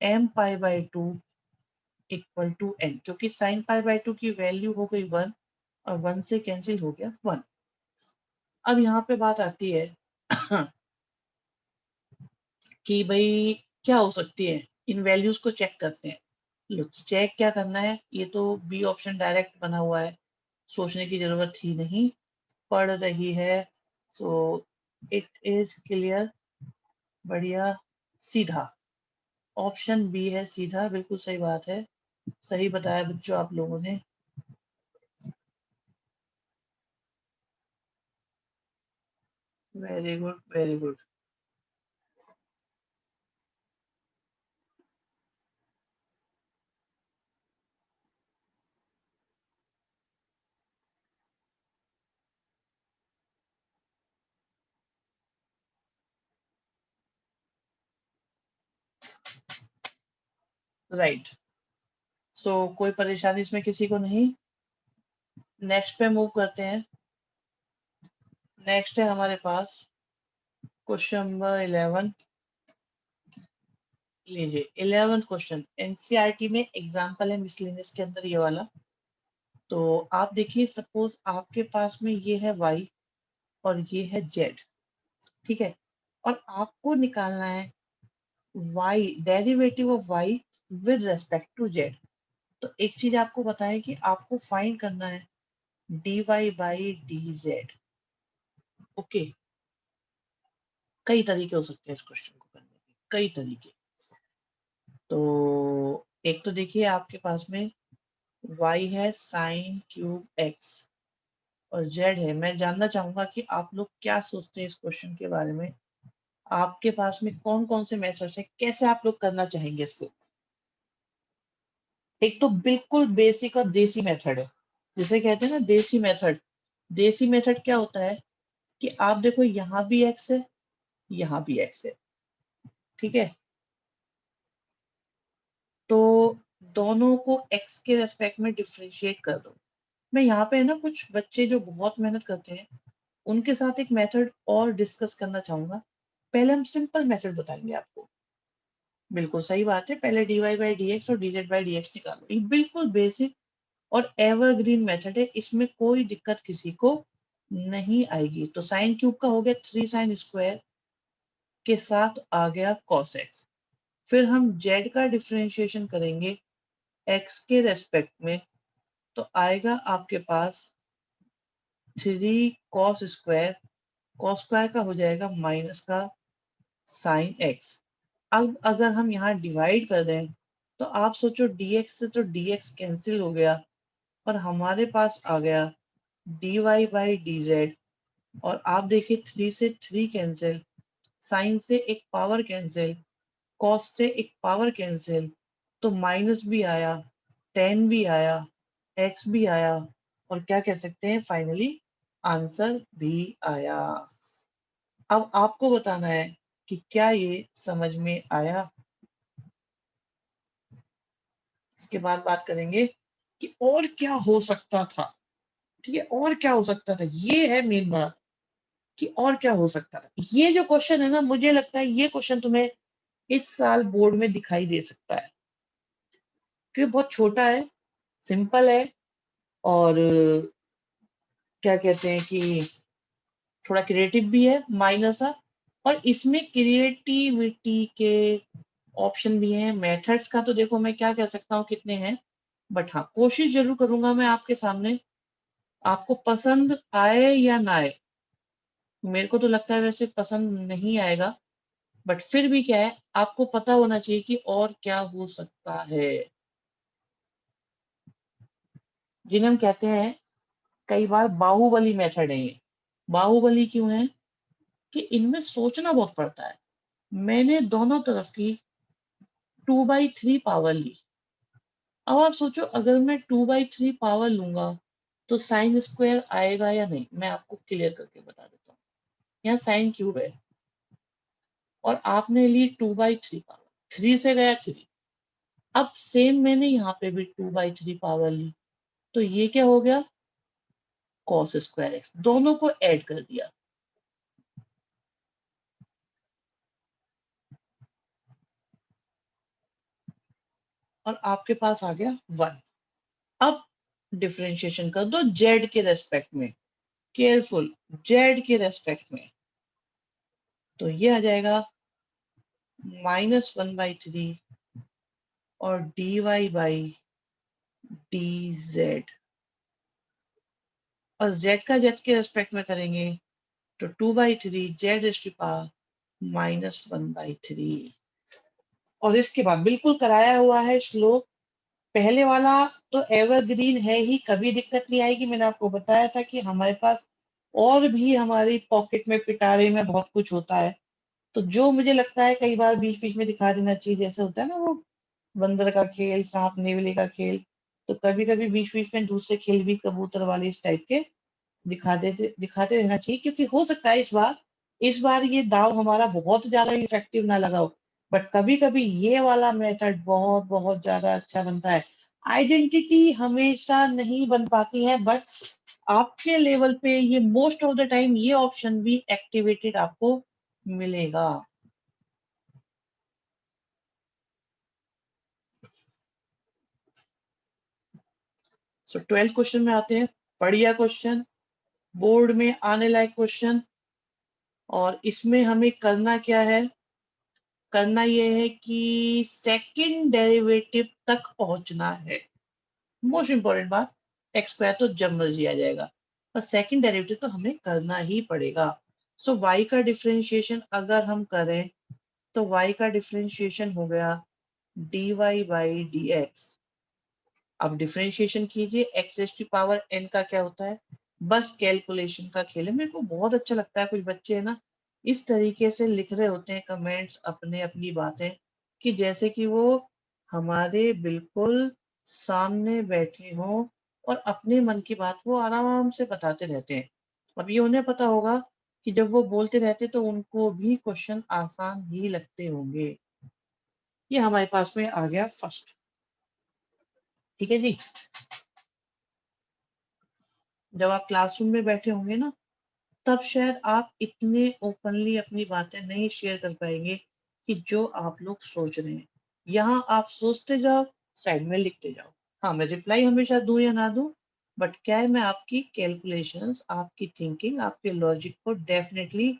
m pi by two equal to n, क्योंकि साइन पाई बाई टू की वैल्यू हो गई 1, और 1 से कैंसिल हो गया 1। अब यहाँ पे बात आती है कि भाई क्या हो सकती है, इन वैल्यूज को चेक करते हैं। लो, चेक क्या करना है, ये तो बी ऑप्शन डायरेक्ट बना हुआ है, सोचने की जरूरत ही नहीं पड़ रही है। सो इट इज क्लियर, बढ़िया, सीधा। ऑप्शन बी है सीधा, बिल्कुल सही बात है, सही बताया बच्चों आप लोगों ने। Very good, very good. Right. So कोई परेशानी इसमें किसी को नहीं। नेक्स्ट पे मूव करते हैं। नेक्स्ट है हमारे पास क्वेश्चन नंबर 11। लीजिए 11th क्वेश्चन एनसीईआरटी में एग्जांपल है मिसलेनियस के अंदर ये वाला। तो आप देखिए सपोज आपके पास में ये है y और ये है z, ठीक है, और आपको निकालना है y derivative of y with respect to z। तो एक चीज आपको पता है कि आपको फाइंड करना है dy बाई dz। ओके, कई तरीके हो सकते हैं इस क्वेश्चन को करने के, कई तरीके। तो एक तो देखिए आपके पास में y है साइन क्यूब x और z है। मैं जानना चाहूंगा कि आप लोग क्या सोचते हैं इस क्वेश्चन के बारे में। आपके पास में कौन कौन से मेथड्स है, कैसे आप लोग करना चाहेंगे इसको। एक तो बिल्कुल बेसिक और देसी मेथड है, जिसे कहते हैं ना देसी मेथड। देसी मेथड क्या होता है कि आप देखो यहाँ भी x है, यहाँ भी x है, ठीक है, तो दोनों को x के रेस्पेक्ट में डिफरेंशिएट कर दो। मैं यहाँ पे है ना कुछ बच्चे जो बहुत मेहनत करते हैं उनके साथ एक मेथड और डिस्कस करना चाहूंगा। पहले हम सिंपल मेथड बताएंगे आपको। बिल्कुल सही बात है, पहले dy बाई डी एक्स और dz बाई डी एक्स निकालो। ये बिल्कुल बेसिक और एवरग्रीन मेथड है, इसमें कोई दिक्कत किसी को नहीं आएगी। तो साइन क्यूब का हो गया 3 साइन स्क्वायर के साथ आ गया cos x। फिर हम z का डिफरेंशिएशन करेंगे x के रेस्पेक्ट में, तो आएगा आपके पास 3 cos स्क्वायर का हो जाएगा माइनस का साइन x। अब अगर हम यहाँ डिवाइड कर दें तो आप सोचो dx से तो dx कैंसिल हो गया और हमारे पास आ गया dy बाई dz। और आप देखिए 3 से 3 कैंसिल, साइन से एक पावर कैंसिल, कॉस से एक पावर कैंसिल, तो माइनस भी आया, टेन भी आया, एक्स भी आया, और क्या कह सकते हैं फाइनली आंसर भी आया। अब आपको बताना है कि क्या ये समझ में आया। इसके बाद बात करेंगे कि और क्या हो सकता था। ठीक है, और क्या हो सकता था, ये है मेन बात कि और क्या हो सकता था। ये जो क्वेश्चन है ना, मुझे लगता है ये क्वेश्चन तुम्हें इस साल बोर्ड में दिखाई दे सकता है, क्योंकि बहुत छोटा है, सिंपल है, और क्या कहते हैं कि थोड़ा क्रिएटिव भी है माइनस सा। और इसमें क्रिएटिविटी के ऑप्शन भी हैं। मेथड्स का तो देखो मैं क्या कह सकता हूँ कितने हैं, बट हाँ कोशिश जरूर करूंगा मैं आपके सामने, आपको पसंद आए या ना आए। मेरे को तो लगता है वैसे पसंद नहीं आएगा, बट फिर भी क्या है, आपको पता होना चाहिए कि और क्या हो सकता है, जिन्हें हम कहते हैं कई बार बाहुबली मेथड है ये। बाहुबली क्यों है कि इनमें सोचना बहुत पड़ता है। मैंने दोनों तरफ की 2/3 पावर ली। अब आप सोचो अगर मैं 2/3 पावर लूंगा तो साइन स्क्वायर आएगा या नहीं, मैं आपको क्लियर करके बता देता हूँ। यहाँ साइन क्यूब है और आपने ली 2/3 पावर, 3 से गया 3। अब सेम मैंने यहाँ पे भी 2/3 पावर ली, तो ये क्या हो गया cos स्क्वायर एक्स, दोनों को ऐड कर दिया। और आपके पास आ गया 1। अब डिफरेंशिएशन कर दो z के रेस्पेक्ट में, केयरफुल, z के रेस्पेक्ट में, तो ये आ जाएगा -1/3 और dy बाई dz। और z का z के रेस्पेक्ट में करेंगे तो 2/3 z इज टू पावर -1/3। और इसके बाद बिल्कुल कराया हुआ है श्लोक। पहले वाला तो एवरग्रीन है ही, कभी दिक्कत नहीं आएगी। मैंने आपको बताया था कि हमारे पास और भी हमारी पॉकेट में पिटारे में बहुत कुछ होता है, तो जो मुझे लगता है कई बार बीच बीच में दिखा देना चाहिए, जैसे होता है ना वो बंदर का खेल, सांप नेवले का खेल, तो कभी कभी बीच बीच में दूसरे खेल भी कबूतर वाले इस टाइप के दिखाते रहना चाहिए, क्योंकि हो सकता है इस बार ये दाव हमारा बहुत ज्यादा इफेक्टिव ना लगा हो, बट कभी कभी ये वाला मेथड बहुत बहुत ज्यादा अच्छा बनता है। आइडेंटिटी हमेशा नहीं बन पाती है, बट आपके लेवल पे ये मोस्ट ऑफ द टाइम ये ऑप्शन भी एक्टिवेटेड आपको मिलेगा। सो 12 क्वेश्चन में आते हैं, बढ़िया क्वेश्चन, बोर्ड में आने लायक क्वेश्चन। और इसमें हमें करना क्या है, करना ये है कि सेकंड डेरिवेटिव तक पहुंचना है। मोस्ट इंपॉर्टेंट बात, एक्स स्क्वायर तो जब मर्जी आ जाएगा, पर सेकंड डेरिवेटिव तो हमें करना ही पड़ेगा। सो y का डिफरेंशिएशन अगर हम करें तो y का डिफरेंशिएशन हो गया dy बाई dx। अब डिफरेंशिएशन कीजिए, x raise to power n का क्या होता है, बस कैलकुलेशन का खेल है। मेरे को बहुत अच्छा लगता है, कुछ बच्चे है ना इस तरीके से लिख रहे होते हैं कमेंट्स अपने अपनी बातें, कि जैसे कि वो हमारे बिल्कुल सामने बैठे हों और अपने मन की बात वो आराम से बताते रहते हैं। अब ये उन्हें पता होगा कि जब वो बोलते रहते तो उनको भी क्वेश्चन आसान ही लगते होंगे। ये हमारे पास में आ गया फर्स्ट। ठीक है जी। जब आप क्लासरूम में बैठे होंगे ना, तब शायद आप इतने ओपनली अपनी बातें नहीं शेयर कर पाएंगे कि जो आप लोग सोच रहे हैं। यहाँ आप सोचते जाओ, साइड में लिखते जाओ। हाँ, मैं रिप्लाई हमेशा दूं या ना दूं, बट क्या है, मैं आपकी कैलकुलेशंस, आपकी थिंकिंग, आपके लॉजिक को डेफिनेटली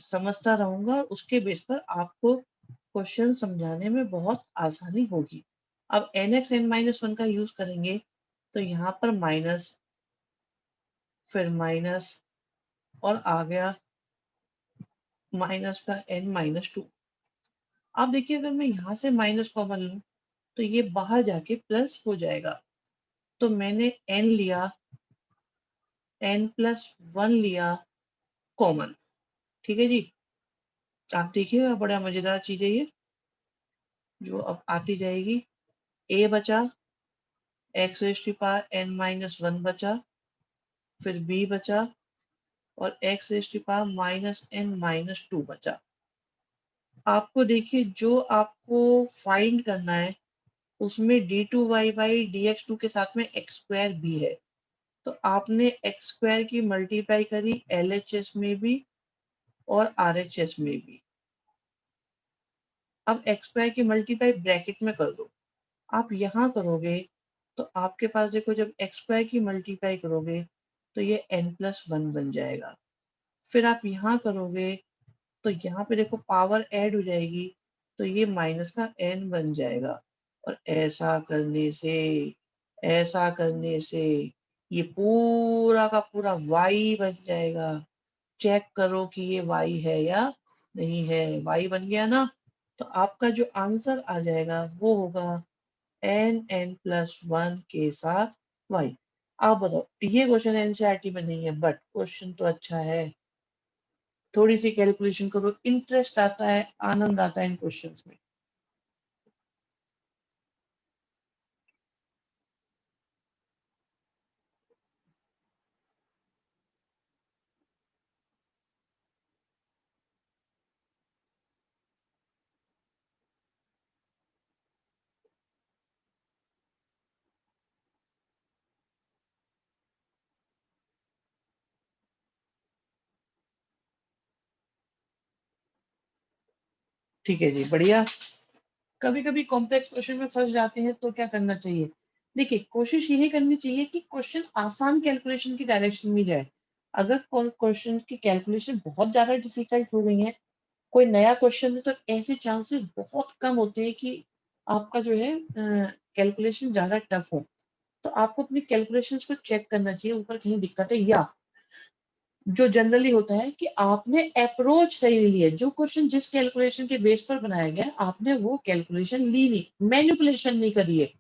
समझता रहूंगा और उसके बेस पर आपको क्वेश्चन समझाने में बहुत आसानी होगी। अब nx n-1 का यूज करेंगे तो यहाँ पर माइनस, फिर माइनस, और आ गया माइनस का n-2। आप देखिए, अगर मैं यहाँ से माइनस कॉमन लूं तो ये बाहर जाके प्लस हो जाएगा। तो मैंने n लिया, n+1 लिया कॉमन। ठीक है जी। आप देखिएगा, बड़ा मजेदार चीज है ये जो अब आती जाएगी। a बचा, x rays to power n-1 बचा, फिर b बचा, और x rays to power -n-2 बचा। आपको देखिए, जो आपको फाइंड करना है उसमें d2y बाई dx2 के साथ में x स्क्वायर भी है। तो आपने x स्क्वायर की मल्टीप्लाई करी LHS में भी और RHS में भी। अब x स्क्वायर की मल्टीप्लाई ब्रैकेट में कर दो। आप यहाँ करोगे तो आपके पास देखो, जब x स्क्वायर की मल्टीप्लाई करोगे तो ये n+1 बन जाएगा। फिर आप यहाँ करोगे तो यहाँ पे देखो पावर ऐड हो जाएगी, तो ये माइनस का n बन जाएगा। और ऐसा करने से ये पूरा का पूरा y बन जाएगा। चेक करो कि ये y है या नहीं है। y बन गया ना, तो आपका जो आंसर आ जाएगा वो होगा n+1 के साथ y। आप बताओ, ये क्वेश्चन एनसीईआरटी में नहीं है, बट क्वेश्चन तो अच्छा है। थोड़ी सी कैलकुलेशन करो, इंटरेस्ट आता है, आनंद आता है इन क्वेश्चंस में। ठीक है जी, बढ़िया। कभी कभी कॉम्प्लेक्स क्वेश्चन में फंस जाते हैं तो क्या करना चाहिए। देखिए, कोशिश यही करनी चाहिए कि क्वेश्चन आसान कैलकुलेशन की डायरेक्शन में जाए। अगर क्वेश्चन की कैलकुलेशन बहुत ज्यादा डिफिकल्ट हो गई है, कोई नया क्वेश्चन है, तो ऐसे चांसेस बहुत कम होते हैं कि आपका जो है कैलकुलेशन ज्यादा टफ हो। तो आपको अपनी कैलकुलेशंस को चेक करना चाहिए, ऊपर कहीं दिक्कत है, या जो जनरली होता है कि आपने अप्रोच सही ली है। जो क्वेश्चन जिस कैलकुलेशन के बेस पर बनाया गया है, आपने वो कैलकुलेशन ली नहीं, मैनिपुलेशन नहीं करी है।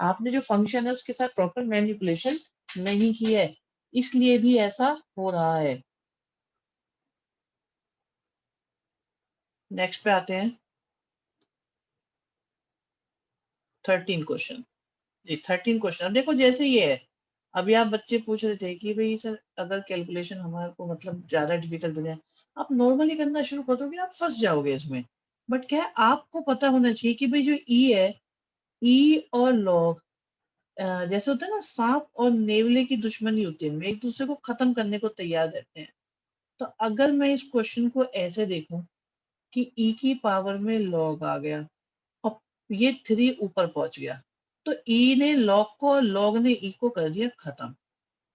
आपने जो फंक्शन है उसके साथ प्रॉपर मैनिपुलेशन नहीं की है, इसलिए भी ऐसा हो रहा है। नेक्स्ट पे आते हैं, 13 क्वेश्चन। जी, 13 क्वेश्चन। अब देखो, जैसे ये है, अभी आप बच्चे पूछ रहे थे कि भाई सर, अगर कैलकुलेशन हमारे को मतलब ज्यादा डिफिकल्ट हो जाए, आप नॉर्मली करना शुरू कर दोगे, आप फंस जाओगे इसमें। बट क्या है, आपको पता होना चाहिए कि भाई जो ई है, ई और लॉग, जैसे होता है ना, सांप और नेवले की दुश्मनी होती है, इनमें एक दूसरे को खत्म करने को तैयार रहते हैं। तो अगर मैं इस क्वेश्चन को ऐसे देखूं कि ई की पावर में लॉग आ गया और ये 3 ऊपर पहुंच गया, तो ई ने लॉग को और लॉग ने ई को कर दिया खत्म।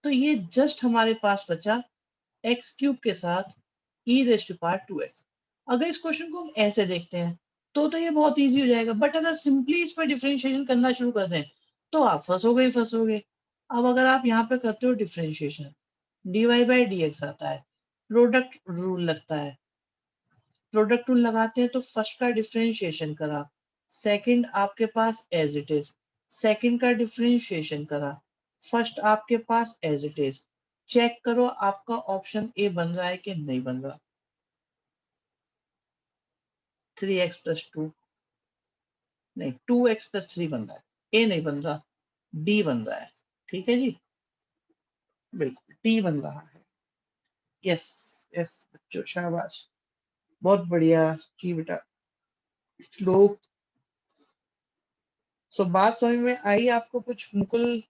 तो ये जस्ट हमारे पास बचा एक्स क्यूब के साथ ई रेस्ट टू पावर 2x। अगर इस क्वेश्चन को हम ऐसे देखते हैं तो ये बहुत इजी हो जाएगा, बट अगर सिंपली इसमें डिफरेंशिएशन करना शुरू कर दें तो आप फंसोगे ही फंसोगे। अब अगर आप यहाँ पे करते हो differentiation, dy by D x आता है, प्रोडक्ट रूल लगता है, प्रोडक्ट रूल लगाते हैं तो फर्स्ट का डिफरेंशिएशन करा, सेकंड आपके पास एज इट इज, सेकंड का डिफरेंशिएशन करा, फर्स्ट आपके पास एज इट इज। चेक करो आपका ऑप्शन ए बन रहा है कि नहीं बन रहा। 3x प्लस 2, नहीं 2x प्लस 3 बन रहा है, ए नहीं बन रहा, डी बन रहा है। ठीक है जी, बिल्कुल डी बन रहा है। यस, यस बच्चों शाबाश, बहुत बढ़िया जी बेटा। लोग, सो बात समझ में आई आपको कुछ मुकुल?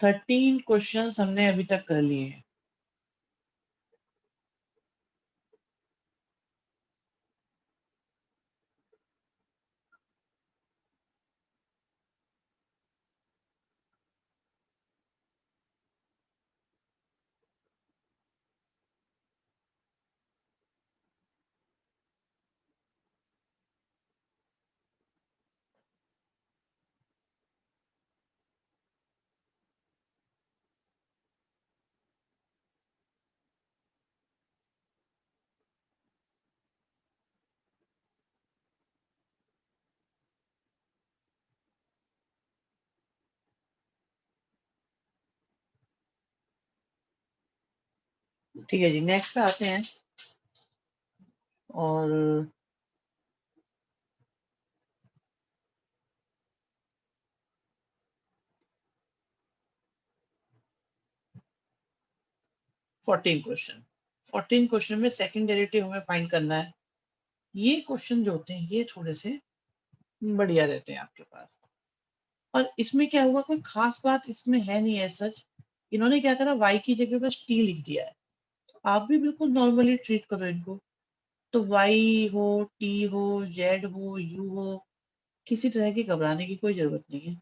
13 क्वेश्चंस हमने अभी तक कर लिए हैं। ठीक है जी, नेक्स्ट पे आते हैं। और 14 क्वेश्चन, 14 क्वेश्चन में सेकंड डेरिवेटिव हमें फाइंड करना है। ये क्वेश्चन जो होते हैं ये थोड़े से बढ़िया रहते हैं आपके पास। और इसमें क्या हुआ, कोई खास बात इसमें है नहीं है सच। इन्होंने क्या करा, y की जगह बस t लिख दिया है। तो आप भी बिल्कुल नॉर्मली ट्रीट करो इनको। तो y हो, t हो, z हो, u हो, किसी तरह की घबराने की कोई जरूरत नहीं है।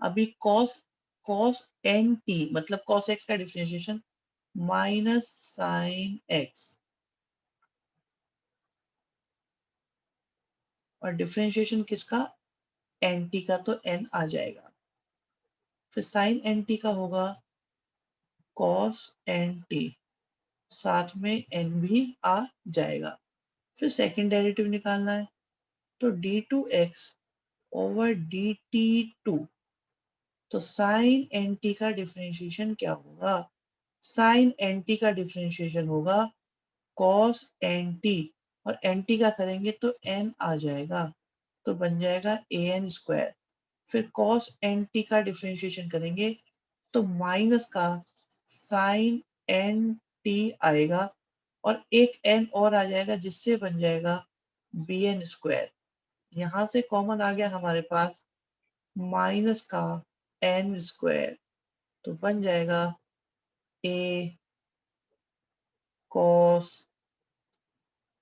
अभी cos cos n t मतलब cos x का डिफरेंशिएशन माइनस साइन x, और डिफरेंशिएशन किसका, एन टी का, तो n आ जाएगा। फिर साइन एन टी का होगा cos एन टी, साथ में n भी आ जाएगा। फिर सेकंड डेरिवेटिव निकालना है, तो d2x ओवर dt2, तो साइन एन टी का डिफरेंशिएशन क्या होगा, साइन एन टी का डिफरेंशिएशन होगा cos एन टी, और एन टी का करेंगे तो n आ जाएगा, तो बन जाएगा an स्क्वायर। फिर cos एन टी का डिफरेंशिएशन करेंगे तो माइनस का साइन एन टी आएगा, और एक n और आ जाएगा जिससे बन जाएगा bn स्क्वायर। यहां से कॉमन आ गया हमारे पास माइनस का n स्क्वायर, तो बन जाएगा a cos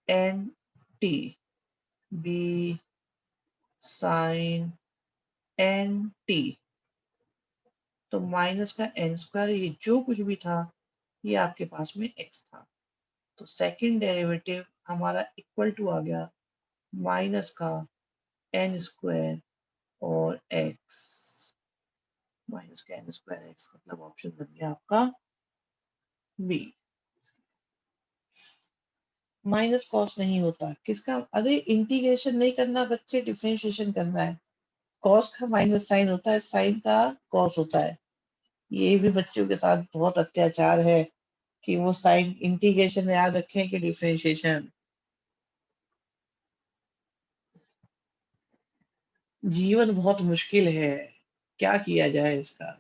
n t b sine n t. तो माइनस का एन स्क्वायर, ये जो कुछ भी था ये आपके पास में x था। तो सेकंड डेरिवेटिव हमारा इक्वल टू आ गया माइनस का एन स्क्वायर और x, माइनस का एन स्क्वायर x, मतलब ऑप्शन बन गया आपका बी। माइनस कॉस नहीं होता किसका, अरे इंटीग्रेशन नहीं करना बच्चे, डिफरेंशिएशन करना है। कॉस का माइनस साइन होता है, साइन का कॉस होता है। ये भी बच्चों के साथ बहुत अत्याचार है कि वो साइन इंटीग्रेशन याद रखें कि डिफरेंशिएशन। जीवन बहुत मुश्किल है, क्या किया जाए इसका।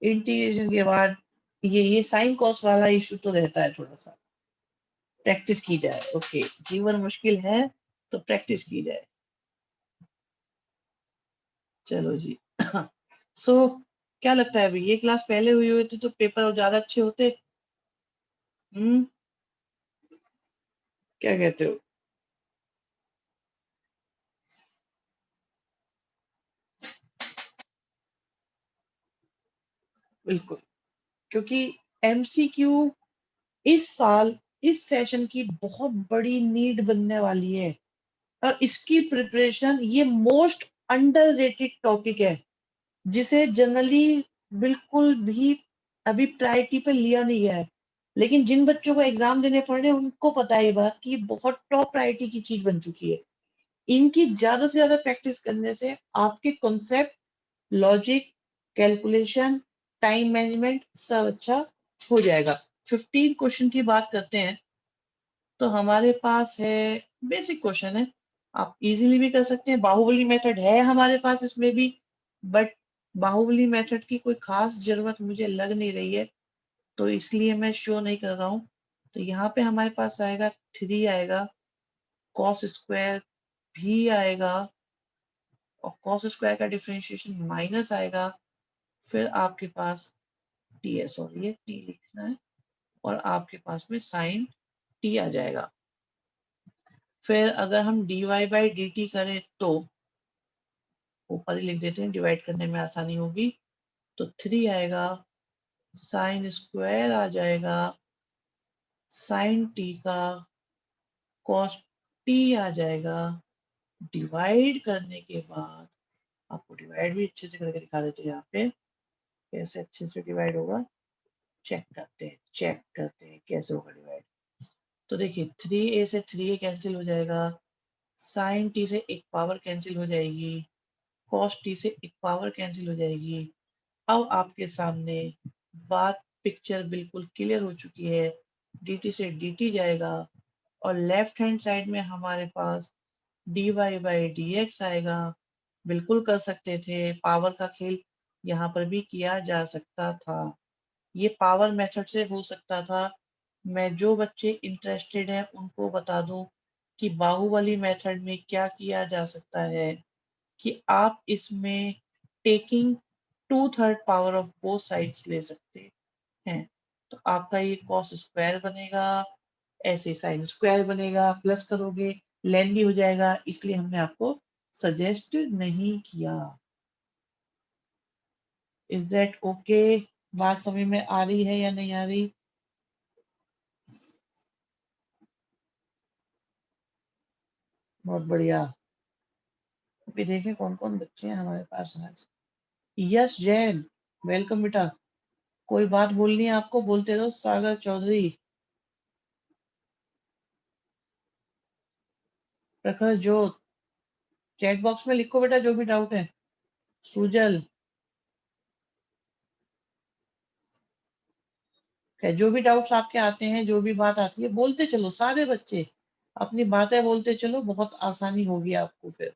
इंटीग्रेशन के बाद ये साइन कॉस वाला इशू तो रहता है थोड़ा सा। प्रैक्टिस की जाए। ओके, जीवन मुश्किल है तो प्रैक्टिस की जाए। चलो जी। सो क्या लगता है अभी ये क्लास पहले हुई होती तो पेपर ज्यादा अच्छे होते? हम्म, क्या कहते हो? बिल्कुल, क्योंकि एमसीक्यू इस साल इस सेशन की बहुत बड़ी नीड बनने वाली है, और इसकी प्रिपरेशन ये मोस्ट अंडररेटेड टॉपिक है, जिसे जनरली बिल्कुल भी अभी प्रायोरिटी पे लिया नहीं गया है। लेकिन जिन बच्चों को एग्जाम देने पड़ रहे हैं उनको पता है ये बात कि ये बहुत टॉप प्रायोरिटी की चीज बन चुकी है। इनकी ज्यादा से ज्यादा प्रैक्टिस करने से आपके concept, logic, calculation, time management सब अच्छा हो जाएगा। 15 क्वेश्चन की बात करते हैं तो हमारे पास है, बेसिक क्वेश्चन है, आप इजीली भी कर सकते हैं। बाहुबली मेथड है हमारे पास इसमें भी, बट बाहुबली मेथड की कोई खास जरूरत मुझे लग नहीं रही है, तो इसलिए मैं शो नहीं कर रहा हूँ। तो यहाँ पे हमारे पास आएगा 3 आएगा, कॉस स्क्वायर भी आएगा, और कॉस स्क्वायर का डिफरेंशिएशन माइनस आएगा। फिर आपके पास टी है, सॉरी ये टी लिखना है, और आपके पास में साइन टी आ जाएगा। फिर अगर हम dy बाई डी टी करें तो ऊपर ही लिख देते हैं, डिवाइड करने में आसानी होगी। तो 3 आएगा, साइन स्क्वायर आ जाएगा साइन टी का, कॉस टी आ जाएगा। डिवाइड करने के बाद आपको डिवाइड भी अच्छे से करके दिखा देते हैं यहाँ पे, कैसे अच्छे से डिवाइड होगा। चेक करते हैं कैसे होगा डिवाइड। तो देखिए 3a से 3a कैंसिल हो जाएगा, साइन टी से एक पावर कैंसिल हो जाएगी, कॉस टी से एक पावर कैंसिल हो जाएगी। अब आपके सामने बात, पिक्चर बिल्कुल क्लियर हो चुकी है। dt से dt जाएगा, और लेफ्ट हैंड साइड में हमारे पास dy बाई dx आएगा। बिल्कुल कर सकते थे, पावर का खेल यहाँ पर भी किया जा सकता था। ये पावर मेथड से हो सकता था। मैं जो बच्चे इंटरेस्टेड हैं उनको बता दूं कि बाहुबली मेथड में क्या किया जा सकता है, कि आप इसमें taking 2/3 power of both sides ले सकते हैं। तो आपका ये कॉस स्क्वायर बनेगा, ऐसे साइन स्क्वायर बनेगा, प्लस करोगे लेंदी हो जाएगा, इसलिए हमने आपको सजेस्ट नहीं किया। Is that okay? बात समझ में आ रही है या नहीं आ रही? बहुत बढ़िया। अभी देखें कौन कौन बच्चे हैं हमारे पास आज। यस जैन, वेलकम बेटा। कोई बात बोलनी है आपको, बोलते रहो। सागर चौधरी, प्रखर जोत, चैट बॉक्स में लिखो बेटा जो भी डाउट है। सुजल, जो भी डाउट्स आपके आते हैं, जो भी बात आती है बोलते चलो, सारे बच्चे अपनी बातें बोलते चलो, बहुत आसानी होगी आपको। फिर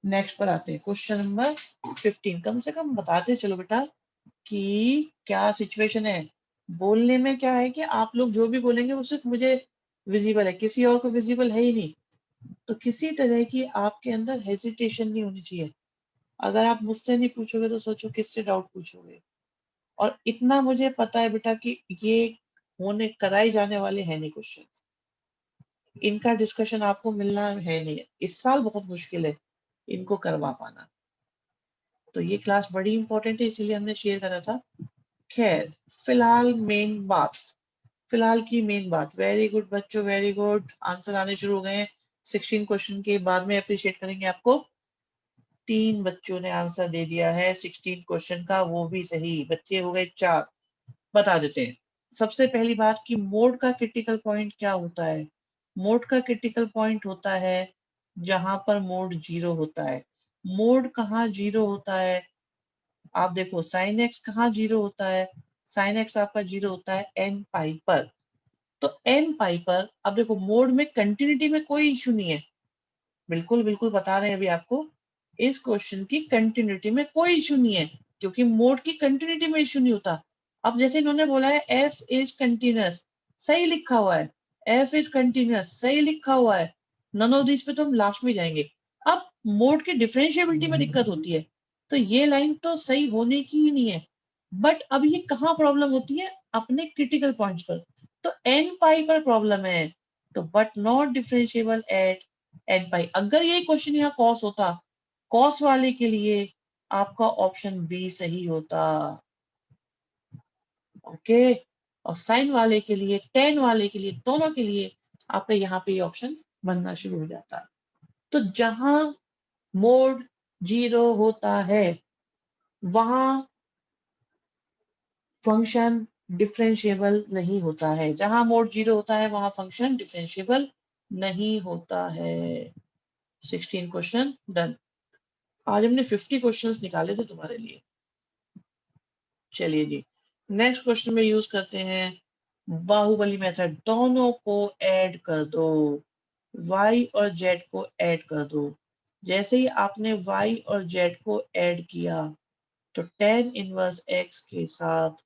नेक्स्ट पर आते हैं, क्वेश्चन नंबर 15। कम से कम बताते चलो बेटा कि क्या सिचुएशन है। बोलने में क्या है कि आप लोग जो भी बोलेंगे वो सिर्फ मुझे विजिबल है, किसी और को विजिबल है ही नहीं। तो किसी तरह की आपके अंदर हेजिटेशन नहीं होनी चाहिए। अगर आप मुझसे नहीं पूछोगे तो सोचो किससे डाउट पूछोगे। और इतना मुझे पता है बेटा कि ये होने कराए जाने वाले हैं नहीं क्वेश्चन, इनका डिस्कशन आपको मिलना है नहीं। इस साल बहुत मुश्किल है इनको करवा पाना। तो ये क्लास बड़ी इंपॉर्टेंट है, इसीलिए हमने शेयर करा था। खैर, फिलहाल मेन बात, फिलहाल की मेन बात, वेरी गुड बच्चों, वेरी गुड, आंसर आने शुरू हो गए हैं। 16 क्वेश्चन के बाद में अप्रिशिएट करेंगे आपको। 3 बच्चों ने आंसर दे दिया है 16 क्वेश्चन का, वो भी सही। बच्चे हो गए 4। बता देते हैं। सबसे पहली बात कि मोड का क्रिटिकल पॉइंट क्या होता है। मोड का क्रिटिकल पॉइंट होता है जहां पर मोड जीरो होता है। मोड कहाँ जीरो होता है? आप देखो साइन एक्स कहाँ जीरो होता है। साइन एक्स आपका जीरो होता है एन पाई पर। तो एन पाई पर अब देखो मोड में कंटिन्यूटी में कोई इशू नहीं है। बिल्कुल बिल्कुल बता रहे हैं अभी आपको, इस क्वेश्चन की कंटिन्यूटी में कोई इशू नहीं है, क्योंकि मोड की कंटिन्यूटी में इशू नहीं होता। अब जैसे इन्होंने बोला है एफ इज कंटिन्यूअस, सही लिखा हुआ है, एफ इज कंटिन्यूअस सही लिखा हुआ है, नन ऑफ दिस पे तो हम लास्ट में जाएंगे। अब मोड के डिफरेंशिएबिलिटी में दिक्कत होती है, तो ये लाइन तो सही होने की ही नहीं है। बट अब ये कहाँ प्रॉब्लम होती है, अपने क्रिटिकल पॉइंट्स पर। तो एन पाई पर प्रॉब्लम है, तो but not differentiable at n pi. अगर ये क्वेश्चन यहाँ कॉस होता, कॉस वाले के लिए आपका ऑप्शन बी सही होता। ओके, और साइन वाले के लिए, टेन वाले के लिए, दोनों के लिए आपका यहाँ पे ये ऑप्शन बनना शुरू हो जाता है। तो जहां मोड 0 होता है वहां फंक्शन डिफरेंशिएबल नहीं होता है, जहां मोड 0 होता है वहां फंक्शन डिफरेंशिएबल नहीं होता है। 16 क्वेश्चन डन। आज हमने 50 क्वेश्चंस निकाले थे तुम्हारे लिए। चलिए जी, नेक्स्ट क्वेश्चन में यूज करते हैं बाहुबली मेथड। दोनों को ऐड कर दो, y और z को ऐड कर दो। जैसे ही आपने y और z को ऐड किया तो tan इनवर्स x के साथ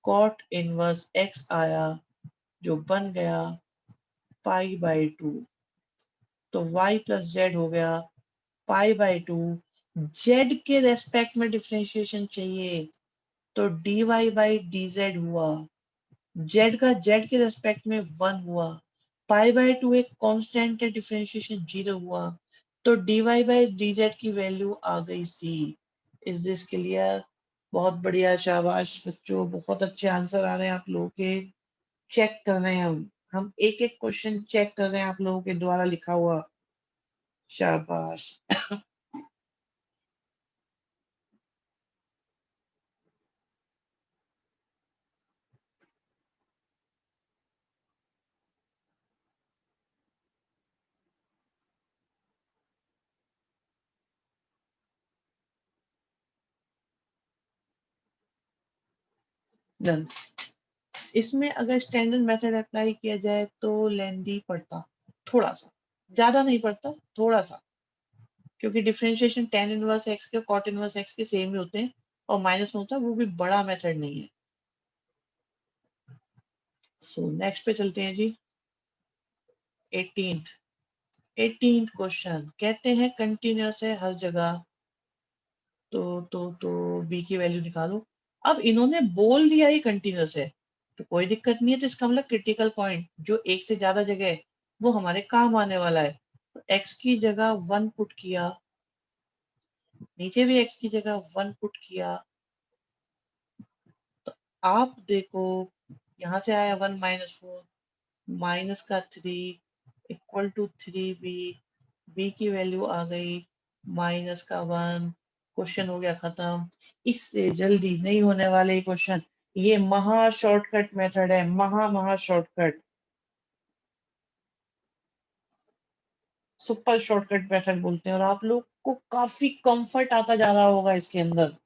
cot इनवर्स x आया, जो बन गया पाई बाई 2। तो y प्लस z हो गया पाई बाई 2। z के रेस्पेक्ट में डिफरेंशिएशन चाहिए, तो dy बाई dz हुआ, z का z के रेस्पेक्ट में 1 हुआ, पाई बाई 2 एक कांस्टेंट है, डिफरेंशिएशन 0 हुआ, तो dy बाई dz की वैल्यू आ गई c। Is this clear? बहुत बढ़िया, शाबाश बच्चों, बहुत अच्छे आंसर आ रहे हैं आप लोगों के। चेक कर रहे हैं हम एक एक क्वेश्चन चेक कर रहे हैं आप लोगों के द्वारा लिखा हुआ। शाबाश। डन। इसमें अगर स्टैंडर्ड मेथड अप्लाई किया जाए तो लेंदी पड़ता, थोड़ा सा, ज्यादा नहीं पड़ता, थोड़ा सा, क्योंकि डिफरेंशिएशन tan इनवर्स x के cot इनवर्स x के सेम ही होते हैं, और माइनस में होता है, वो भी बड़ा मेथड नहीं है। सो नेक्स्ट पे चलते हैं जी। 18th 18th क्वेश्चन कहते हैं कंटिन्यूअस है हर जगह, तो b की वैल्यू निकालो। अब इन्होंने बोल दिया ये कंटिन्यूअस है, तो कोई दिक्कत नहीं है, तो इसका मतलब क्रिटिकल पॉइंट जो एक से ज्यादा जगह है वो हमारे काम आने वाला है। तो x की जगह 1 पुट किया, नीचे भी x की जगह 1 पुट किया, तो आप देखो यहाँ से आया 1 माइनस 4, माइनस का 3 इक्वल टू 3b, b की वैल्यू आ गई माइनस का 1। क्वेश्चन हो गया खत्म। इससे जल्दी नहीं होने वाले क्वेश्चन, ये महा शॉर्टकट मेथड है, महा महा शॉर्टकट, सुपर शॉर्टकट मेथड बोलते हैं, और आप लोग को काफी कंफर्ट आता जा रहा होगा इसके अंदर।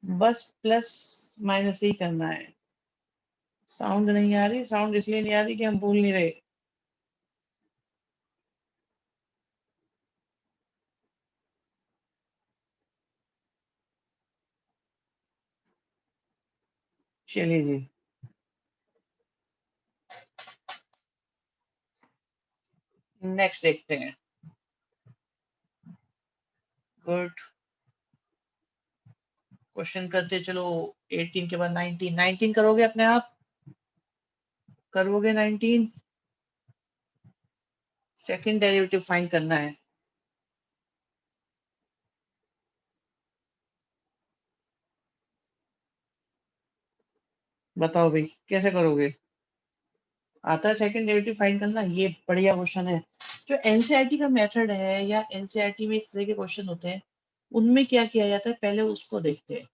बस प्लस माइनस ही करना है। साउंड नहीं आ रही, साउंड इसलिए नहीं आ रही कि हम भूल नहीं रहे। चलिए जी, नेक्स्ट देखते हैं। गुड, क्वेश्चन करते चलो। 18 के बाद 19, 19 करोगे अपने आप, करोगे 19? सेकंड डेरिवेटिव फाइंड करना है। बताओ भाई कैसे करोगे? आता है सेकंड डेरिवेटिव फाइंड करना? ये बढ़िया क्वेश्चन है, जो एनसीईआरटी का मेथड है या एनसीईआरटी में इस तरह के क्वेश्चन होते हैं, उनमें क्या किया जाता है, पहले उसको देखते हैं,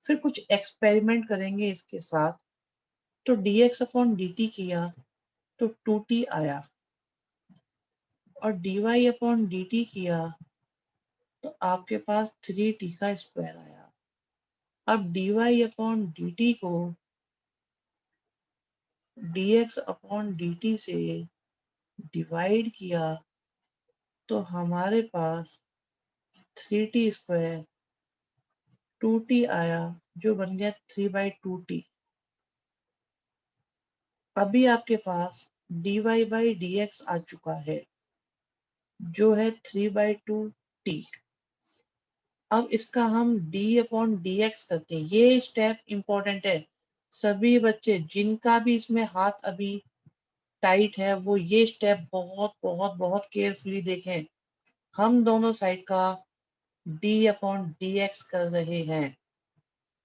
फिर कुछ एक्सपेरिमेंट करेंगे इसके साथ। तो dx अपॉन dt किया तो 2t आया, और dy अपॉन dt किया तो आपके पास 3t का स्क्वायर आया। अब dy अपॉन dt को dx अपॉन dt से डिवाइड किया तो हमारे पास 3t स्क्वायर 2t आया, जो बन गया 3/2t। अभी आपके पास dy बाई dx आ चुका है, जो है 3/2t। अब इसका हम d अपॉन dx करते हैं। ये स्टेप इंपॉर्टेंट है। सभी बच्चे जिनका भी इसमें हाथ अभी टाइट है, वो ये स्टेप बहुत बहुत बहुत केयरफुली देखें। हम दोनों साइड का d अपॉन dx कर रहे हैं,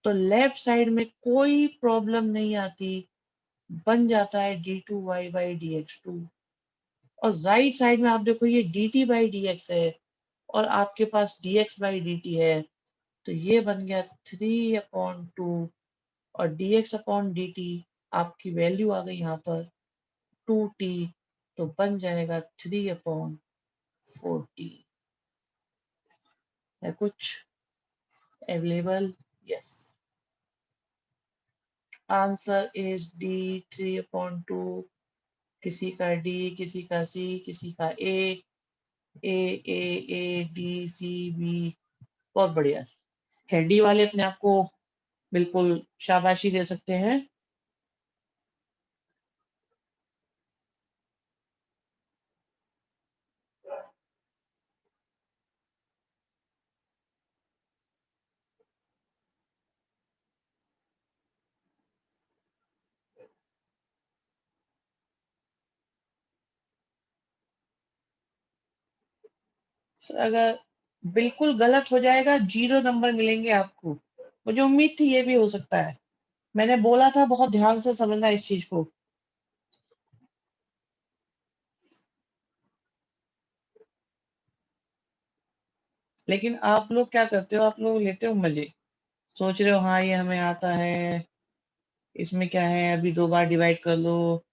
तो लेफ्ट साइड में कोई प्रॉब्लम नहीं आती, बन जाता है d2y बाई dx2। और राइट साइड में आप देखो ये dt बाई dx है और आपके पास dx बाई dt है, तो ये बन गया 3/2 और dx अपॉन dt आपकी वैल्यू आ गई यहाँ पर 2t, तो बन जाएगा 3/4t। है कुछ available? Yes, answer is d 3/2। किसी का d, किसी का c, किसी का a d c b। बहुत बढ़िया है। डी वाले अपने आप को बिल्कुल शाबाशी दे सकते हैं। सर, अगर बिल्कुल गलत हो जाएगा 0 नंबर मिलेंगे आपको। मुझे उम्मीद थी ये भी हो सकता है। मैंने बोला था बहुत ध्यान से समझना इस चीज को। लेकिन आप लोग क्या करते हो, आप लोग लेते हो मजे, सोच रहे हो हाँ ये हमें आता है, इसमें क्या है, अभी 2 बार डिवाइड कर लो,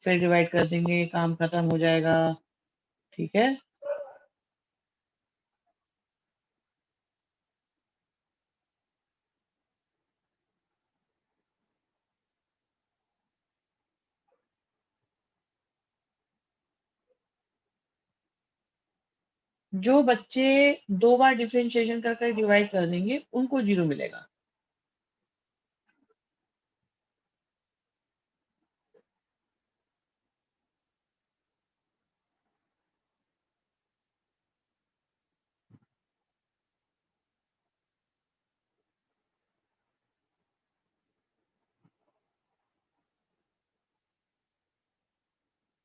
फिर डिवाइड कर देंगे, काम खत्म हो जाएगा। ठीक है, जो बच्चे 2 बार डिफरेंशिएशन करके डिवाइड कर देंगे उनको 0 मिलेगा।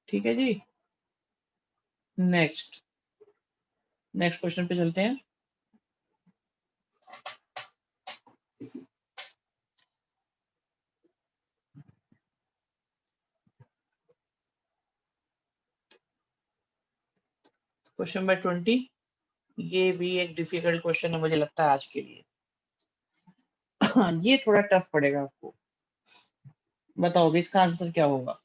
ठीक है जी। नेक्स्ट नेक्स्ट क्वेश्चन पे चलते हैं। Question number 20। ये भी एक डिफिकल्ट क्वेश्चन है मुझे लगता है आज के लिए। ये थोड़ा टफ पड़ेगा आपको। बताओ भी इसका आंसर क्या होगा।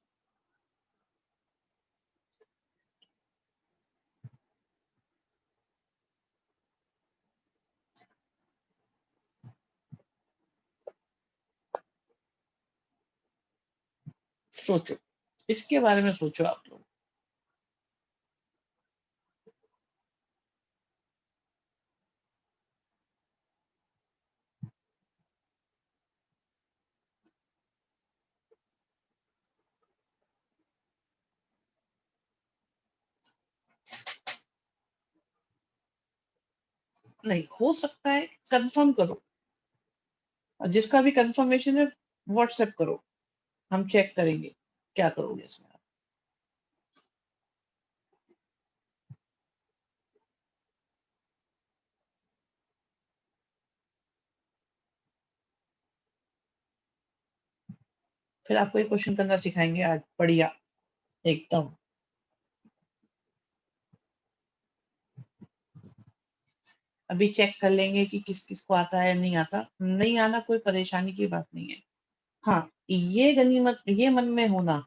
सोचो, इसके बारे में सोचो आप लोग। नहीं हो सकता है, कंफर्म करो, और जिसका भी कंफर्मेशन है व्हाट्सएप करो, हम चेक करेंगे क्या करोगे इसमें आप। फिर आपको एक क्वेश्चन करना सिखाएंगे आज, बढ़िया एकदम। अभी चेक कर लेंगे कि किस किस को आता है नहीं आता। नहीं आना कोई परेशानी की बात नहीं है। हाँ, ये गनीमत, ये मन में होना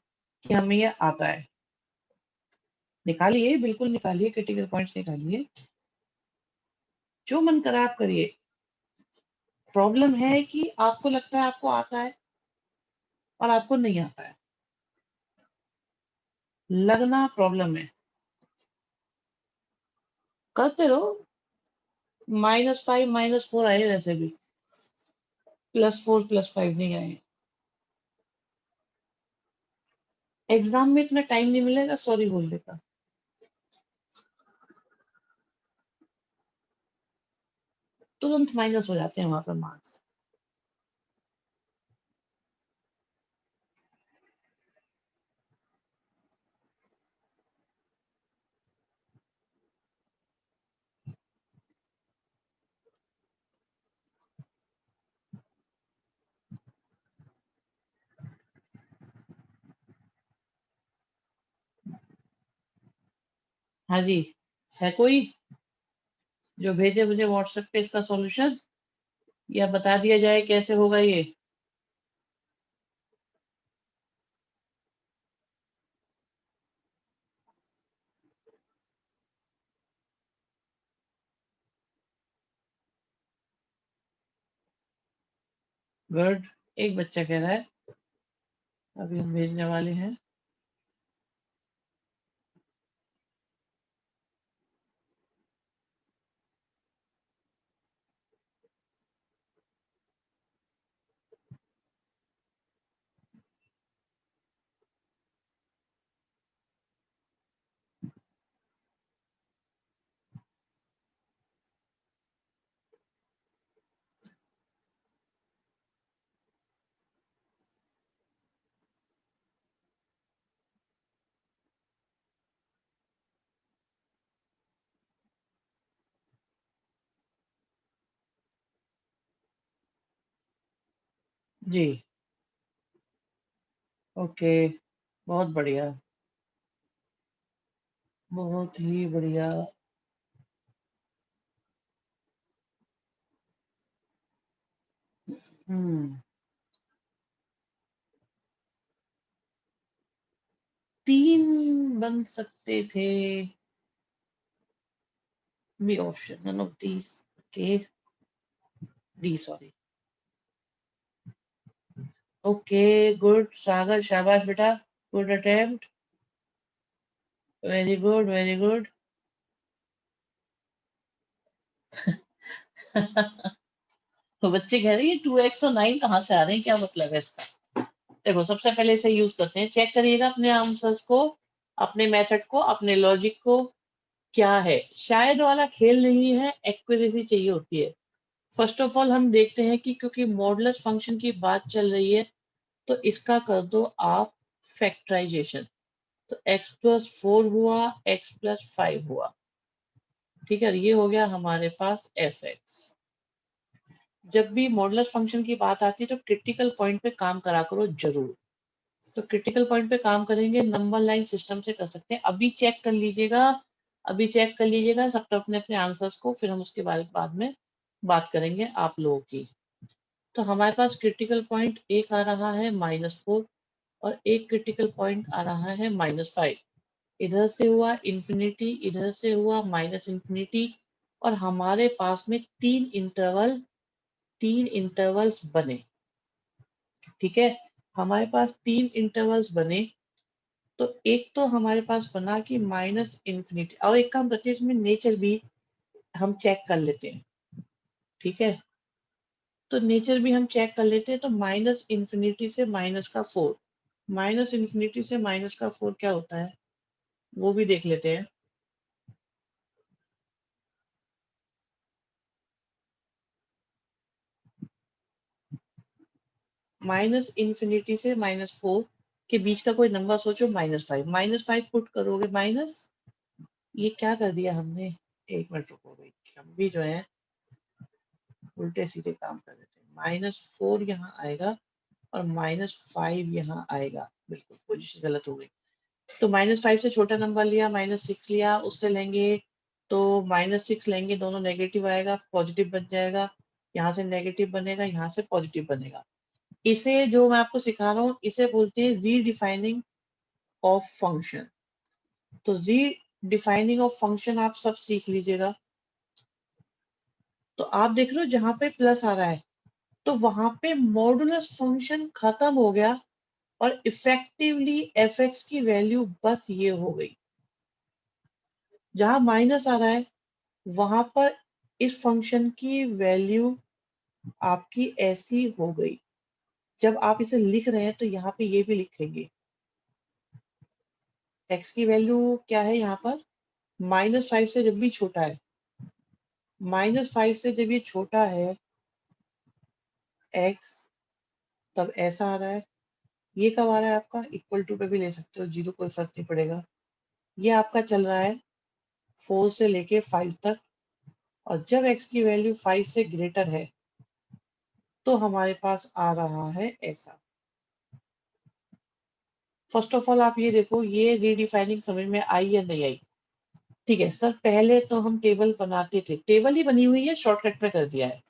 कि हमें ये आता है। निकालिए, बिल्कुल निकालिए, क्रिटिकल पॉइंट्स निकालिए, जो मन करा आप करिए। प्रॉब्लम है कि आपको लगता है आपको आता है और आपको नहीं आता है। लगना प्रॉब्लम है। करते रहो। -5 -4 आए वैसे भी, +4 +5 नहीं आए। एग्जाम में इतना टाइम नहीं मिलेगा सॉरी बोलने का। तुरंत माइनस हो जाते हैं वहां पर मार्क्स। हाँ जी, है कोई जो भेजे मुझे व्हाट्सएप पे इसका सॉल्यूशन, या बता दिया जाए कैसे होगा ये। गुड। एक बच्चा कह रहा है, अभी हम भेजने वाले हैं। जी, ओके, बहुत बढ़िया, बहुत ही बढ़िया। हम्म, 3 बन सकते थे। B option, none of these. Okay, D sorry. Okay, good Sagar, शाबाश बेटा, good attempt, very good very good. तो बच्चे कह रहे हैं 2x और 9 कहाँ से आ रहे हैं, क्या मतलब है इसका। देखो, सबसे पहले इसे यूज करते हैं, चेक करिएगा अपने आंसर्स को, अपने मेथड को, अपने लॉजिक को। क्या है, शायद वाला खेल नहीं है, एक्यूरेसी चाहिए होती है। फर्स्ट ऑफ ऑल हम देखते हैं कि क्योंकि मॉडुलस फंक्शन की बात चल रही है, तो इसका कर दो आप फैक्टराइजेशन। तो x+4 हुआ, x+5 हुआ। ठीक है, ये हो गया हमारे पास f(x). जब भी मॉडुलस फंक्शन की बात आती है तो क्रिटिकल पॉइंट पे काम करा करो जरूर। तो क्रिटिकल पॉइंट पे काम करेंगे, नंबर लाइन सिस्टम से कर सकते हैं। अभी चेक कर लीजिएगा, अभी चेक कर लीजिएगा सब अपने अपने आंसर्स को, फिर हम उसके बारे बाद में बात करेंगे आप लोगों की। तो हमारे पास क्रिटिकल पॉइंट एक आ रहा है -4, और एक क्रिटिकल पॉइंट आ रहा है -5। इधर से हुआ इंफिनिटी, इधर से हुआ -इंफिनिटी, और हमारे पास में तीन इंटरवल्स बने। ठीक है, हमारे पास 3 इंटरवल्स बने। तो एक तो हमारे पास बना कि -इंफिनिटी, और एक काम करते हैं, इसमें नेचर भी हम चेक कर लेते हैं। ठीक है, तो नेचर भी हम चेक कर लेते हैं। तो -इंफिनिटी से -4, -इंफिनिटी से -4 क्या होता है वो भी देख लेते हैं। -इंफिनिटी से -4 के बीच का कोई नंबर सोचो, -5। -5 पुट करोगे माइनस, ये क्या कर दिया हमने, एक मिनट रुको भाई, हम भी जो है उल्टे सीधे काम कर देते हैं। -4 यहाँ आएगा और -5 यहाँ आएगा, बिल्कुल पोजीशन गलत हो गई। तो -5 से छोटा नंबर लिया, -6 लिया, उससे लेंगे तो -6 लेंगे, दोनों नेगेटिव आएगा, पॉजिटिव बन जाएगा, यहाँ से नेगेटिव बनेगा, यहाँ से पॉजिटिव बनेगा। इसे जो मैं आपको सिखा रहा हूँ, इसे बोलते हैं रीडिफाइनिंग ऑफ फंक्शन। तो रीडिफाइनिंग ऑफ फंक्शन आप सब सीख लीजिएगा। तो आप देख रहे हो जहां पे प्लस आ रहा है, तो वहां पे मॉडुलस फंक्शन खत्म हो गया और इफेक्टिवली एफ की वैल्यू बस ये हो गई। जहां माइनस आ रहा है वहां पर इस फंक्शन की वैल्यू आपकी ऐसी हो गई। जब आप इसे लिख रहे हैं तो यहाँ पे ये भी लिखेंगे, एक्स की वैल्यू क्या है यहाँ पर, -5 से जब भी छोटा है, -5 से जब ये छोटा है एक्स, तब ऐसा आ रहा है। ये कब आ रहा है आपका, इक्वल टू पे भी ले सकते हो, 0 कोई फर्क नहीं पड़ेगा। ये आपका चल रहा है 4 से लेके 5 तक, और जब x की वैल्यू 5 से ग्रेटर है तो हमारे पास आ रहा है ऐसा। फर्स्ट ऑफ ऑल आप ये देखो, ये रीडिफाइनिंग समझ में आई या नहीं आई? ठीक है सर, पहले तो हम टेबल बनाते थे, टेबल ही बनी हुई है, शॉर्टकट में कर दिया है।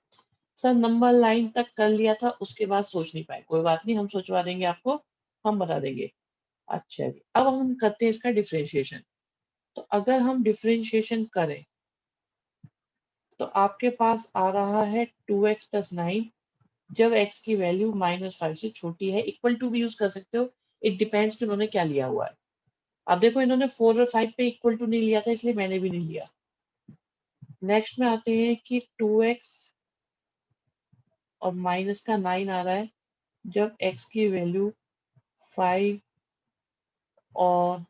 सर नंबर लाइन तक कर लिया था, उसके बाद सोच नहीं पाए, कोई बात नहीं, हम सोचवा देंगे आपको, हम बता देंगे। अच्छा जी, अब हम करते हैं इसका डिफरेंशिएशन। तो अगर हम डिफरेंशिएशन करें तो आपके पास आ रहा है 2x प्लस 9, जब x की वैल्यू -5 से छोटी है, इक्वल टू भी यूज कर सकते हो, इट डिपेंड्स कि उन्होंने क्या लिया हुआ है। अब देखो इन्होंने 4 और 5 पे इक्वल टू नहीं लिया था, इसलिए मैंने भी नहीं लिया। नेक्स्ट में आते हैं कि 2x और माइनस का 9 आ रहा है जब x की वैल्यू 5 और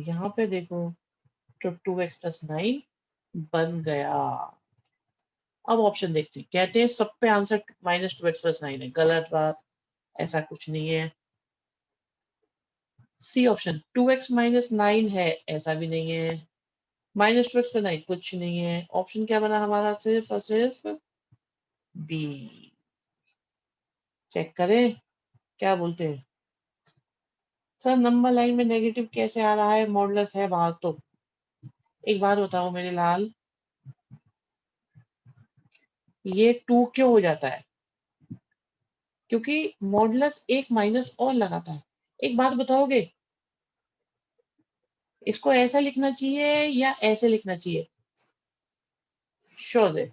यहाँ पे देखो तो 2x प्लस 9 बन गया। अब ऑप्शन देखते हैं, कहते हैं सब पे आंसर -2x प्लस 9 है, गलत बात, ऐसा कुछ नहीं है। सी ऑप्शन 2x माइनस 9 है, ऐसा भी नहीं है। -2x प्लस 9 कुछ नहीं है। ऑप्शन क्या बना हमारा, सिर्फ और सिर्फ बी। चेक करें क्या बोलते हैं। सर नंबर लाइन में नेगेटिव कैसे आ रहा है, मॉडुलस है बाहर तो। एक बात बताओ मेरे लाल, ये 2 क्यों हो जाता है? क्योंकि मॉडुलस एक माइनस और लगाता है। एक बात बताओगे, इसको ऐसा लिखना चाहिए या ऐसे लिखना चाहिए? श्योर है?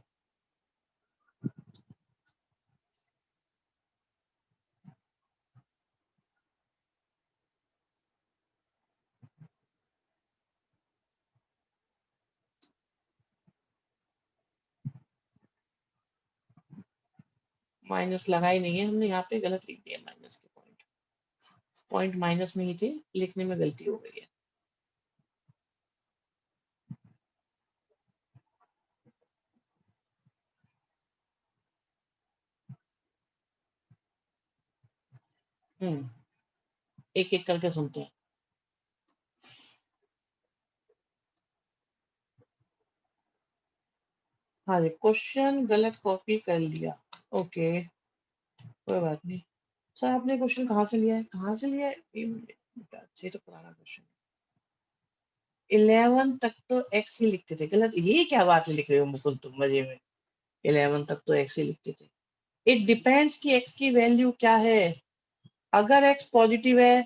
माइनस लगा ही नहीं है हमने, यहाँ पे गलत लिख दिया, माइनस के पॉइंट, पॉइंट माइनस में ही थे, लिखने में गलती हो गई है। एक एक करके सुनते हैं। हाँ जी, क्वेश्चन गलत कॉपी कर लिया, ओके कोई बात नहीं। सर आपने क्वेश्चन कहाँ से लिया है, कहाँ से लिया है? अच्छा, ये तो पुराना क्वेश्चन। 11 तक तो एक्स ही लिखते थे, गलत, ये क्या बात लिख रहे हो मुकुल तुम मजे में। 11 तक तो एक्स ही लिखते थे। इट डिपेंड्स कि एक्स की वैल्यू क्या है। अगर एक्स पॉजिटिव है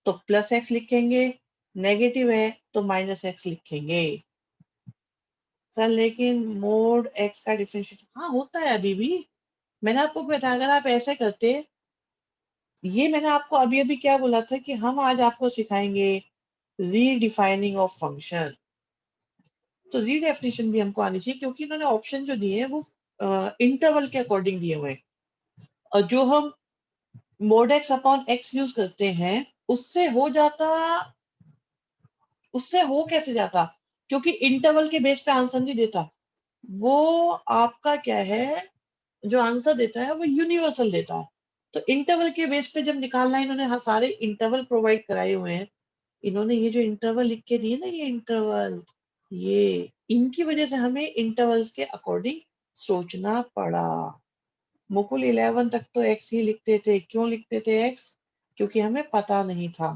तो प्लस एक्स लिखेंगे, नेगेटिव है तो माइनस एक्स लिखेंगे। सर लेकिन मोड एक्स का डिफरेंशिएट हाँ होता है अभी भी। मैंने आपको बताया, अगर आप ऐसे करते, ये मैंने आपको अभी अभी क्या बोला था कि हम आज आपको सिखाएंगे रीडिफाइनिंग ऑफ फंक्शन। तो रीडेफिनेशन भी हमको आनी चाहिए, क्योंकि इन्होंने ऑप्शन जो दिए हैं वो इंटरवल के अकॉर्डिंग दिए हुए हैं, और जो हम mode x upon x use करते हैं उससे हो जाता, उससे हो कैसे जाता, क्योंकि इंटरवल के बेस पे आंसर नहीं देता। वो आपका क्या है, जो आंसर देता है वो यूनिवर्सल देता है। तो इंटरवल के बेस पे जब निकालना है, इन्होंने सारे इंटरवल प्रोवाइड कराए हुए हैं। इन्होंने ये जो इंटरवल लिख के दिए ना, ये इंटरवल, ये इनकी वजह से हमें इंटरवल्स के अकॉर्डिंग सोचना पड़ा। मुकुल 11 तक तो एक्स ही लिखते थे, क्यों लिखते थे एक्स? क्योंकि हमें पता नहीं था।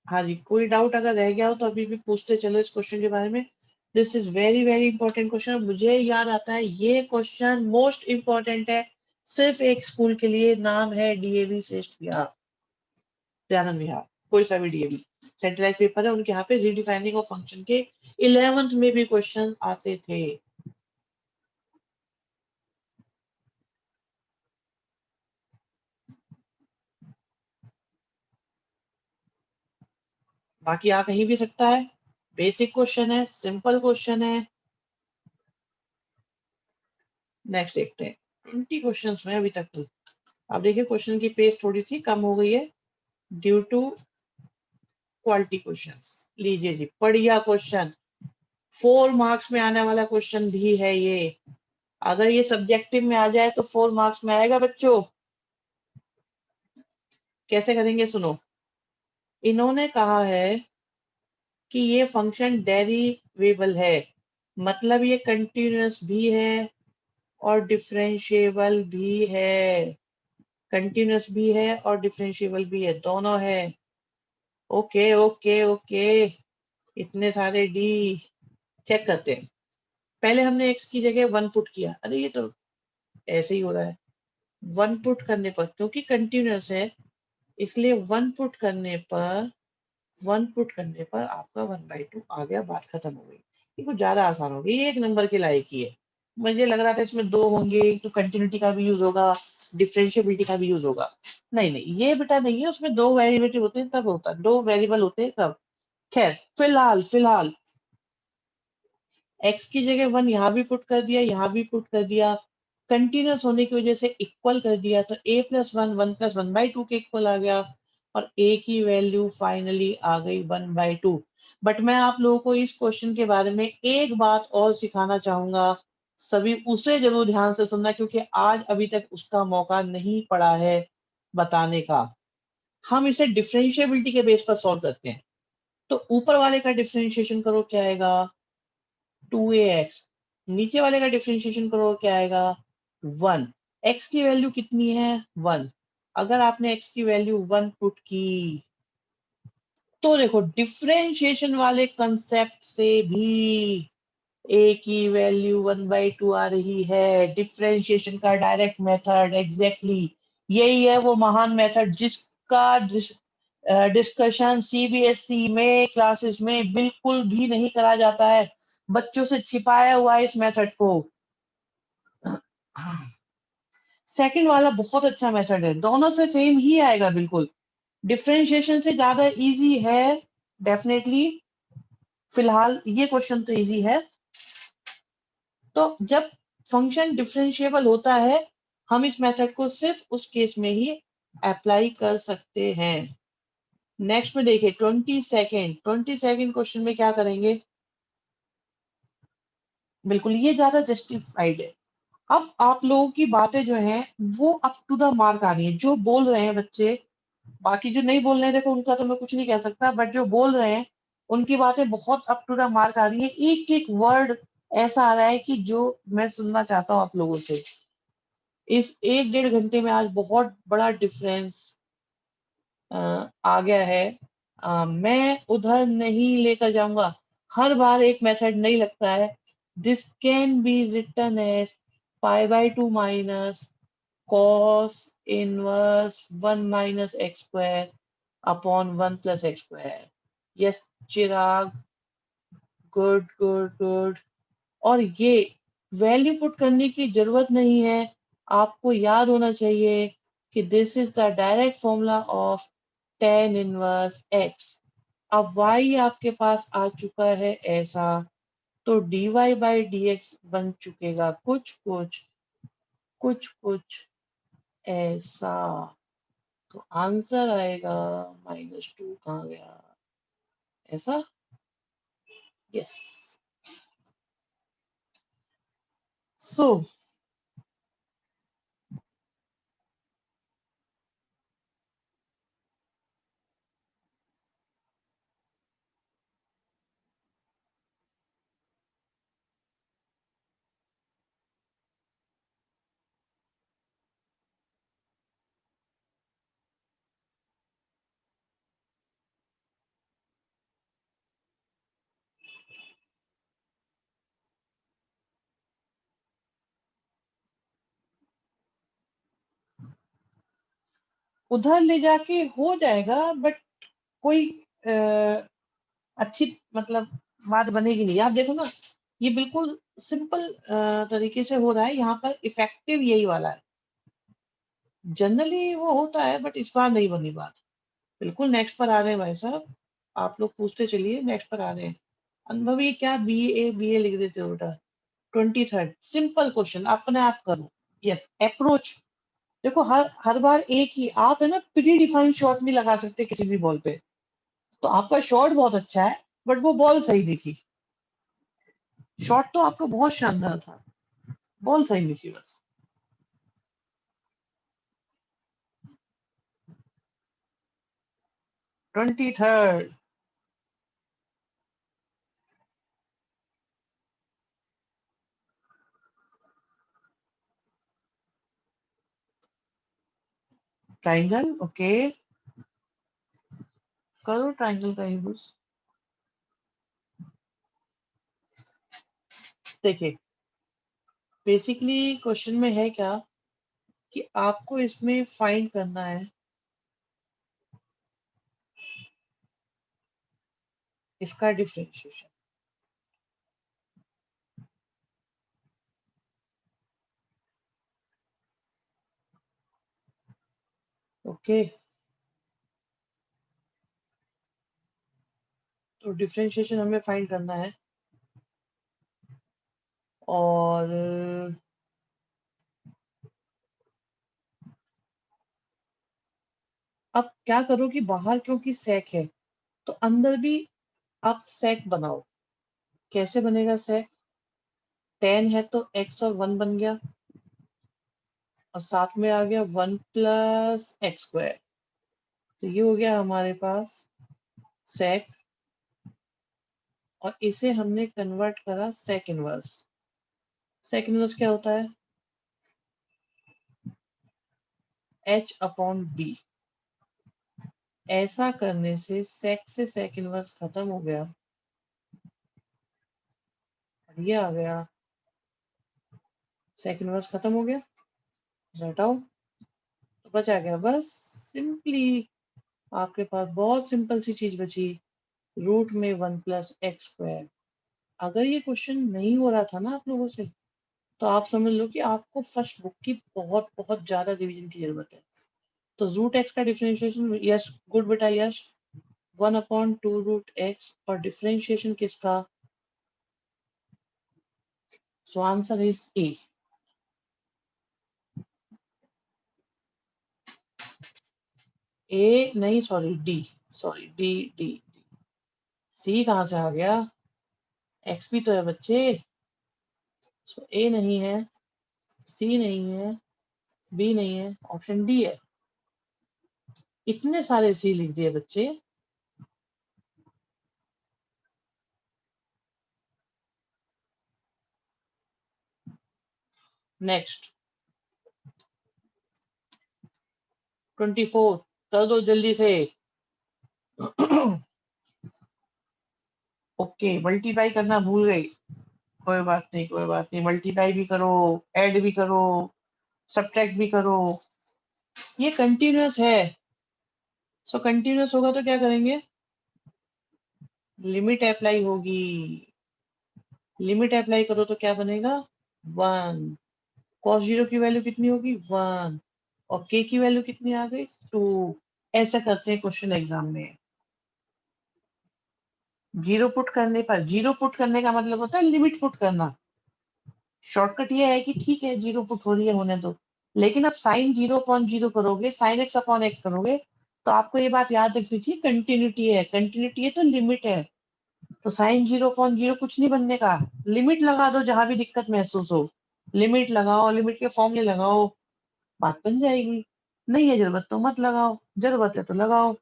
हाँ जी, कोई डाउट अगर रह गया हो तो अभी भी पूछते चलो इस क्वेश्चन के बारे में। This is very very important question. मुझे याद आता है ये क्वेश्चन मोस्ट इंपॉर्टेंट है सिर्फ एक स्कूल के लिए, नाम है डीएवी श्रेष्ठ विहार, दयानंद विहार, कोई सा भी डीएवी सेंट्रलाइज पेपर है उनके यहाँ पे रीडिफाइनिंग ऑफ फंक्शन के 11th में भी क्वेश्चन आते थे। बाकी आ कहीं भी सकता है, बेसिक क्वेश्चन है, सिंपल क्वेश्चन है। नेक्स्ट देखते हैं, 20 क्वेश्चन में अभी तक तो। अब देखिए क्वेश्चन की पेस थोड़ी सी कम हो गई है ड्यू टू क्वालिटी क्वेश्चंस। लीजिए जी, बढ़िया क्वेश्चन, 4 मार्क्स में आने वाला क्वेश्चन भी है ये। अगर ये सब्जेक्टिव में आ जाए तो 4 मार्क्स में आएगा बच्चों। कैसे करेंगे सुनो, इन्होंने कहा है कि ये फंक्शन डेरिवेबल है, मतलब ये कंटिन्यूअस भी है और डिफरेंशिएबल भी है। कंटिन्यूअस भी है और डिफरेंशिएबल भी है, दोनों है। ओके ओके ओके, इतने सारे डी। चेक करते हैं, पहले हमने एक्स की जगह 1 पुट किया, अरे ये तो ऐसे ही हो रहा है। 1 पुट करने पर, क्योंकि कंटिन्यूअस है इसलिए 1 पुट करने पर, 1 पुट करने पर आपका 1/2 आ गया, बात खत्म हो गई। ये कुछ ज्यादा आसान हो गई, ये एक नंबर के लायक ही है। मुझे लग रहा था इसमें 2 होंगे तो कंटिन्यूटी का भी यूज होगा, डिफरेंशिएबिलिटी का भी यूज होगा। नहीं नहीं, ये बेटा नहीं है, उसमें 2 वेरिएबल होते हैं तब होता है, 2 वेरिएबल होते हैं तब। खैर फिलहाल फिलहाल एक्स की जगह 1 यहाँ भी पुट कर दिया, यहाँ भी पुट कर दिया, कंटिन्यूअस होने की वजह से इक्वल कर दिया, तो a प्लस 1 1 + 1/2 के इक्वल आ गया, और a की वैल्यू फाइनली आ गई 1/2। बट मैं आप लोगों को इस क्वेश्चन के बारे में एक बात और सिखाना चाहूंगा, सभी उसे जरूर ध्यान से सुनना, क्योंकि आज अभी तक उसका मौका नहीं पड़ा है बताने का। हम इसे डिफरेंशिएबिलिटी के बेस पर सॉल्व करते हैं। तो ऊपर वाले का डिफरेंशिएशन करो, क्या आएगा 2ax, नीचे वाले का डिफरेंशिएशन करो क्या आएगा 1। x की वैल्यू कितनी है 1, अगर आपने x की वैल्यू 1 पुट की तो देखो डिफरेंशिएशन वाले कंसेप्ट से भी a की वैल्यू 1/2 आ रही है। डिफरेंशिएशन का डायरेक्ट मेथड, एग्जैक्टली यही है वो महान मेथड जिसका डिस्कशन सीबीएसई में क्लासेस में बिल्कुल भी नहीं करा जाता है, बच्चों से छिपाया हुआ है इस मेथड को। सेकंड वाला बहुत अच्छा मेथड है, दोनों से सेम ही आएगा बिल्कुल, डिफरेंशिएशन से ज्यादा इजी है डेफिनेटली। फिलहाल ये क्वेश्चन तो इजी है। तो जब फंक्शन डिफरेंशिएबल होता है हम इस मेथड को सिर्फ उस केस में ही अप्लाई कर सकते हैं। नेक्स्ट में देखिए 22nd क्वेश्चन में क्या करेंगे, बिल्कुल ये ज्यादा जस्टिफाइड है। अब आप लोगों की बातें जो हैं वो अप टू द मार्क आ रही है, जो बोल रहे हैं बच्चे, बाकी जो नहीं बोल रहे हैं देखो उनका तो मैं कुछ नहीं कह सकता, बट जो बोल रहे हैं उनकी बातें बहुत अप टू द मार्क आ रही है। एक एक वर्ड ऐसा आ रहा है कि जो मैं सुनना चाहता हूँ आप लोगों से। इस 1 डेढ़ घंटे में आज बहुत बड़ा डिफरेंस आ गया है। मैं उधर नहीं लेकर जाऊंगा, हर बार एक मेथड नहीं लगता है। This can be written as π/2 minus cos inverse 1 - x² upon 1 + x²। Yes Chirag, good good good. और ये वैल्यू पुट करने की जरूरत नहीं है, आपको याद होना चाहिए कि this is the direct formula of tan inverse x। अब y आपके पास आ चुका है ऐसा, तो dy/dx बन चुकेगा कुछ कुछ कुछ कुछ ऐसा। तो आंसर आएगा -2, कहाँ गया ऐसा, यस। सो उधर ले जाके हो जाएगा, बट कोई अच्छी मतलब बात बनेगी नहीं। आप देखो ना, ये बिल्कुल सिंपल तरीके से हो रहा है, यहाँ पर इफेक्टिव यही वाला है। जनरली वो होता है, बट इस बार नहीं बनी बात। बिल्कुल नेक्स्ट पर आ रहे हैं भाई साहब, आप लोग पूछते चलिए, नेक्स्ट पर आ रहे हैं। अनुभवी क्या बी ए लिख देते हो बेटा। 23rd सिंपल क्वेश्चन, अपने आप करो। Yes, approach. देखो हर बार एक ही आप है ना, प्री डिफाइंड शॉट नहीं लगा सकते किसी भी बॉल पे। तो आपका शॉट बहुत अच्छा है, बट वो बॉल सही नहीं थी। शॉट तो आपका बहुत शानदार था, बॉल सही नहीं थी बस। 23rd ट्राइंगल, ओके, करो ट्राइंगल का यूज। देखिए, बेसिकली क्वेश्चन में है क्या कि आपको इसमें फाइंड करना है इसका डिफरेंशिएशन। ओके, तो डिफरेंशिएशन हमें फाइंड करना है। और अब क्या करो कि बाहर क्योंकि सेक है, तो अंदर भी आप सेक बनाओ। कैसे बनेगा सेक? 10 है तो x और 1 बन गया, और साथ में आ गया 1 प्लस एक्स स्क्वायर। तो ये हो गया हमारे पास सेक, और इसे हमने कन्वर्ट करा सेक इनवर्स। सेक इनवर्स क्या होता है? h upon B. ऐसा करने से सेक इनवर्स खत्म हो गया, और ये आ गया सेक इनवर्स खत्म हो गया। हटाओ, तो बचा गया बस सिंपली आपके पास बहुत सिंपल सी चीज बची, रूट में 1 प्लस एक्स स्क्वायर। अगर ये क्वेश्चन नहीं हो रहा था ना आप लोगों से, तो आप समझ लो कि आपको फर्स्ट बुक की बहुत बहुत ज्यादा रिवीजन की जरूरत है। तो रूट एक्स का डिफरेंशिएशन, यस गुड बेटा, यस 1 अपॉन 2 रूट एक्स, और डिफरेंशिएशन किसका? So answer is A. A नहीं, sorry D, sorry D D. C कहाँ से आ गया? एक्स भी तो है बच्चे। सो ए नहीं है, सी नहीं है, बी नहीं है, ऑप्शन डी है। इतने सारे सी लिख दिए बच्चे। नेक्स्ट 24 कर दो जल्दी से। ओके, मल्टीप्लाई करना भूल गई। कोई बात नहीं, कोई बात नहीं, मल्टीप्लाई भी करो, ऐड भी करो, सब्ट्रैक्ट भी करो। ये कंटिन्यूअस है, सो कंटिन्यूअस होगा तो क्या करेंगे? लिमिट अप्लाई होगी। लिमिट अप्लाई करो तो क्या बनेगा? 1। कॉस जीरो की वैल्यू कितनी होगी? 1। और के की वैल्यू कितनी आ गई? 2। ऐसा करते हैं क्वेश्चन एग्जाम में। जीरो पुट करने पर, जीरो पुट करने का मतलब होता है लिमिट पुट करना। शॉर्टकट ये है कि ठीक है जीरो पुट हो रही है, होने दो। लेकिन अब साइन जीरो अपॉन जीरो करोगे, साइन एक्स अपॉन एक्स करोगे, तो आपको ये बात याद रखनी चाहिए, कंटिन्यूटी है, कंटिन्यूटी है तो लिमिट है। तो साइन जीरो अपॉन जीरो कुछ नहीं बनने का। लिमिट लगा दो जहां भी दिक्कत महसूस हो, लिमिट लगाओ, लिमिट के फॉर्मूले लगाओ, बात बन जाएगी। नहीं है जरूरत तो मत लगाओ, जरूरत है तो लगाओ।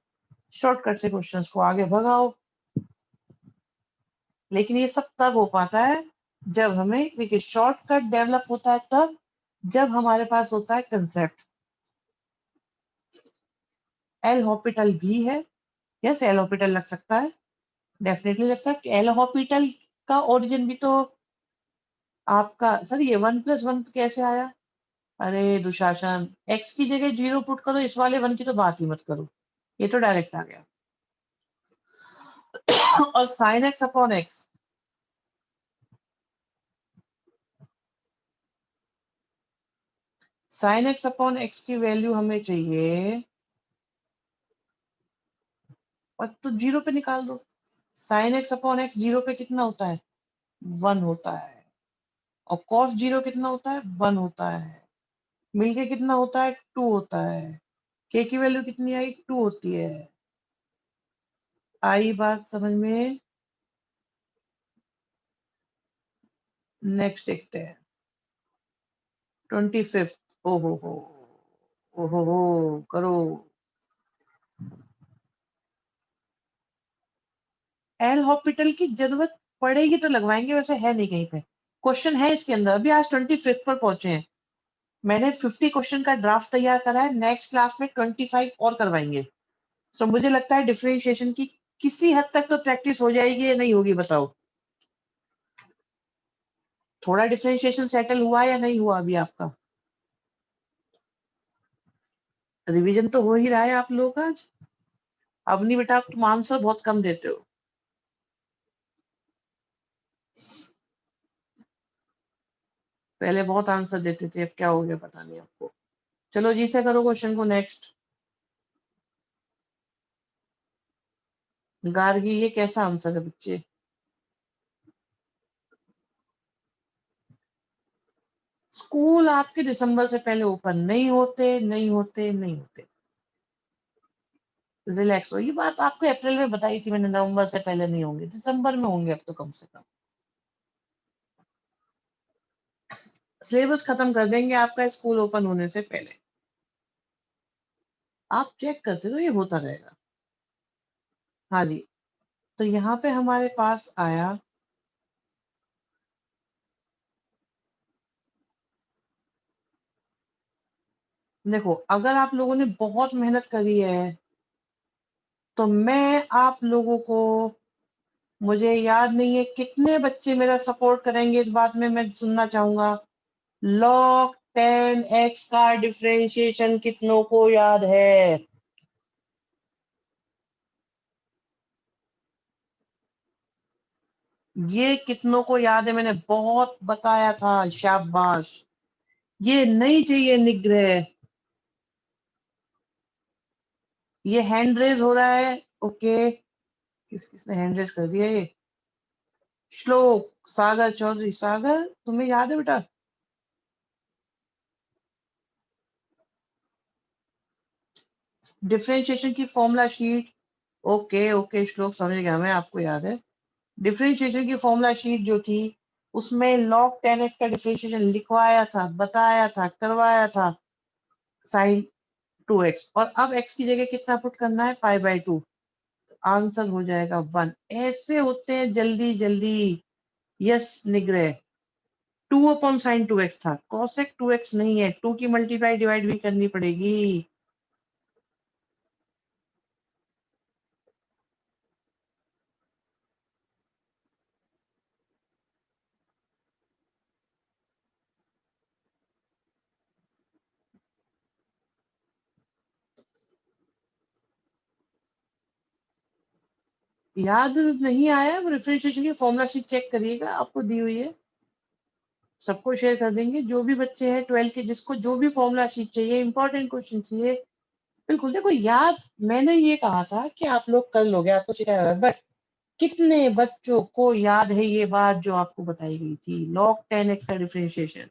शॉर्टकट से क्वेश्चंस को आगे भगाओ। लेकिन ये सब तब हो पाता है जब हमें, देखिए शॉर्टकट डेवलप होता है तब जब हमारे पास होता है कंसेप्ट। एल हॉपिटल भी है, यस एल हॉपिटल लग सकता है, डेफिनेटली लगता है। एल हॉपिटल का ओरिजिन भी तो आपका, सर ये 1 प्लस 1 कैसे आया? अरे दुशासन, x की जगह 0 पुट करो, इस वाले 1 की तो बात ही मत करो, ये तो डायरेक्ट आ गया। और sin x upon x, sin x upon x की वैल्यू हमें चाहिए, और तो 0 पे निकाल दो। sin x अपॉन x 0 पे कितना होता है? 1 होता है। और cos 0 कितना होता है? 1 होता है। मिलके कितना होता है? 2 होता है। k की वैल्यू कितनी आई? 2 होती है। आई बात समझ में? नेक्स्ट देखते हैं। 25th। ओहो हो, ओहो हो, करो। एल हॉस्पिटल की जरूरत पड़ेगी तो लगवाएंगे, वैसे है नहीं कहीं पे। क्वेश्चन है इसके अंदर, अभी आज 25th पर पहुंचे हैं। मैंने 50 क्वेश्चन का ड्राफ्ट तैयार करा है, नेक्स्ट क्लास में 25 और करवाएंगे। तो मुझे लगता है डिफरेंशिएशन की किसी हद तक तो प्रैक्टिस हो जाएगी या नहीं होगी, बताओ। थोड़ा डिफरेंशिएशन सेटल हुआ या नहीं हुआ अभी आपका? रिवीजन तो हो ही रहा है आप लोग आज। अवनी बेटा, तुम आंसर बहुत कम देते हो। पहले बहुत आंसर देते थे, अब क्या हो गया पता नहीं आपको। चलो जी से करो क्वेश्चन को नेक्स्ट। गार्गी, ये कैसा आंसर है बच्चे? स्कूल आपके दिसंबर से पहले ओपन नहीं होते, नहीं होते, नहीं होते। रिलैक्स हो, ये बात आपको अप्रैल में बताई थी मैंने, नवंबर से पहले नहीं होंगे, दिसंबर में होंगे अब तो कम से कम। सिलेबस खत्म कर देंगे आपका स्कूल ओपन होने से पहले। आप चेक करते तो ये होता रहेगा। हाँ जी। तो यहाँ पे हमारे पास आया, देखो अगर आप लोगों ने बहुत मेहनत करी है तो मैं आप लोगों को, मुझे याद नहीं है कितने बच्चे मेरा सपोर्ट करेंगे इस बात में, मैं सुनना चाहूंगा। log 10x का डिफरेंशिएशन कितनों को याद है? ये कितनों को याद है? मैंने बहुत बताया था, शाबाश। ये नहीं चाहिए निग्रह। ये हैंड रेज हो रहा है, ओके। किसने हैंड रेज कर दिया ये? श्लोक, सागर चौधरी। सागर, तुम्हें याद है बेटा? डिफरेंशिएशन की फॉर्मूला शीट, ओके ओके श्लोक, समझ गया मैं, आपको याद है। डिफरेंशिएशन की फॉर्मूला शीट जो थी, उसमें log 10x का डिफरेंशिएशन लिखवाया था, बताया था, करवाया था, साइन 2x। और अब x की जगह कितना पुट करना है? π/2। आंसर हो जाएगा 1। ऐसे होते हैं जल्दी जल्दी। यस निग्रह, 2/sin 2x था, cosec 2x नहीं है, 2 की मल्टीप्लाई डिवाइड भी करनी पड़ेगी। याद नहीं आया? डिफरेंशिएशन की फॉर्मूला शीट चेक करिएगा, आपको दी हुई है, सबको शेयर कर देंगे। जो भी बच्चे हैं 12 के, जिसको जो भी फॉर्मूला शीट चाहिए, इंपॉर्टेंट क्वेश्चन चाहिए, बिल्कुल। देखो याद, मैंने ये कहा था कि आप लोग कर लोगे, आपको सिखाया हुआ है, बट कितने बच्चों को याद है ये बात जो आपको बताई गई थी, log 10x का डिफरेंशिएशन?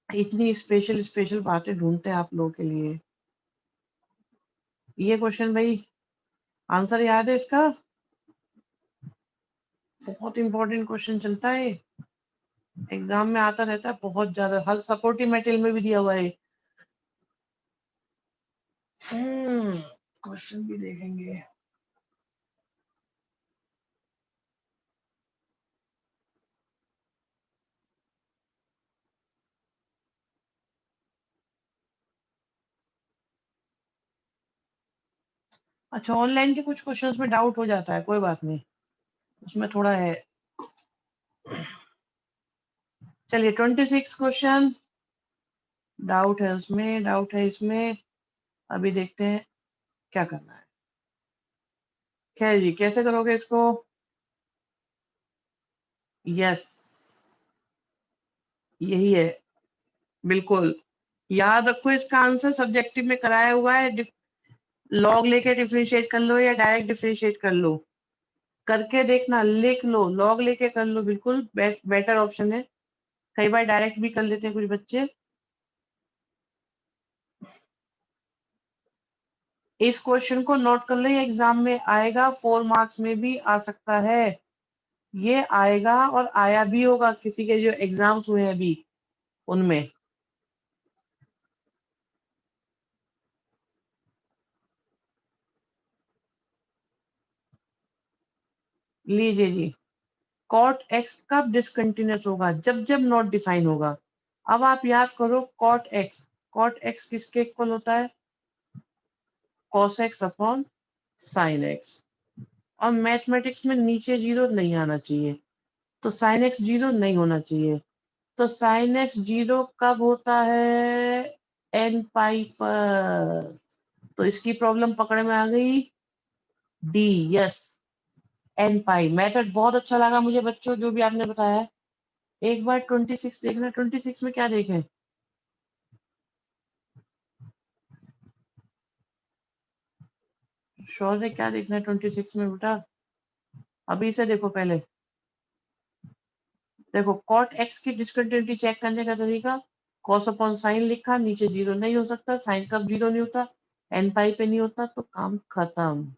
इतनी स्पेशल स्पेशल बातें ढूंढते हैं आप लोगों के लिए। ये क्वेश्चन भाई, आंसर याद है इसका? बहुत इंपॉर्टेंट क्वेश्चन चलता है, एग्जाम में आता रहता है बहुत ज्यादा, हर सपोर्टिव मटेरियल में भी दिया हुआ है। क्वेश्चन भी देखेंगे। अच्छा, ऑनलाइन के कुछ क्वेश्चंस में डाउट हो जाता है, कोई बात नहीं, उसमें थोड़ा है। चलिए 26 क्वेश्चन, डाउट है उसमें, डाउट है इसमें, अभी देखते हैं क्या करना है। खैर जी, कैसे करोगे इसको? यस, यही है, बिल्कुल। याद रखो इसका आंसर सब्जेक्टिव में कराया हुआ है, लॉग लेके डिफरेंशिएट कर लो या डायरेक्ट डिफरेंशिएट कर लो, करके देखना, लिख लो, लॉग लेके कर लो, बिल्कुल बेटर ऑप्शन है। कई बार डायरेक्ट भी कर लेते हैं कुछ बच्चे। इस क्वेश्चन को नोट कर लो, ये एग्जाम में आएगा, 4 मार्क्स में भी आ सकता है, ये आएगा और आया भी होगा किसी के जो एग्जाम्स हुए हैं अभी उनमें। लीजिए जी, कॉट एक्स कब डिसकंटिन्यूस होगा? जब जब नॉट डिफाइन होगा। अब आप याद करो, कॉट एक्स किसके इक्वल होता है? Cos x upon sine x. और मैथमेटिक्स में नीचे जीरो नहीं आना चाहिए, तो साइन एक्स जीरो नहीं होना चाहिए। तो साइन एक्स जीरो कब होता है? एन पाई पर। तो इसकी प्रॉब्लम पकड़ में आ गई, डी, यस, एन पाई। मेथड बहुत अच्छा लगा मुझे बच्चों, जो भी आपने बताया है। एक बार 26 देखना, 26 में क्या देखें? श्योर है क्या देखना है 26 में बेटा? अभी से देखो पहले। देखो, कॉट एक्स की डिस्कंटिन्यूटी चेक करने का तरीका, कॉस अपॉन साइन लिखा, नीचे जीरो नहीं हो सकता, साइन कब जीरो नहीं होता? एन पाई पे नहीं होता, तो काम खत्म।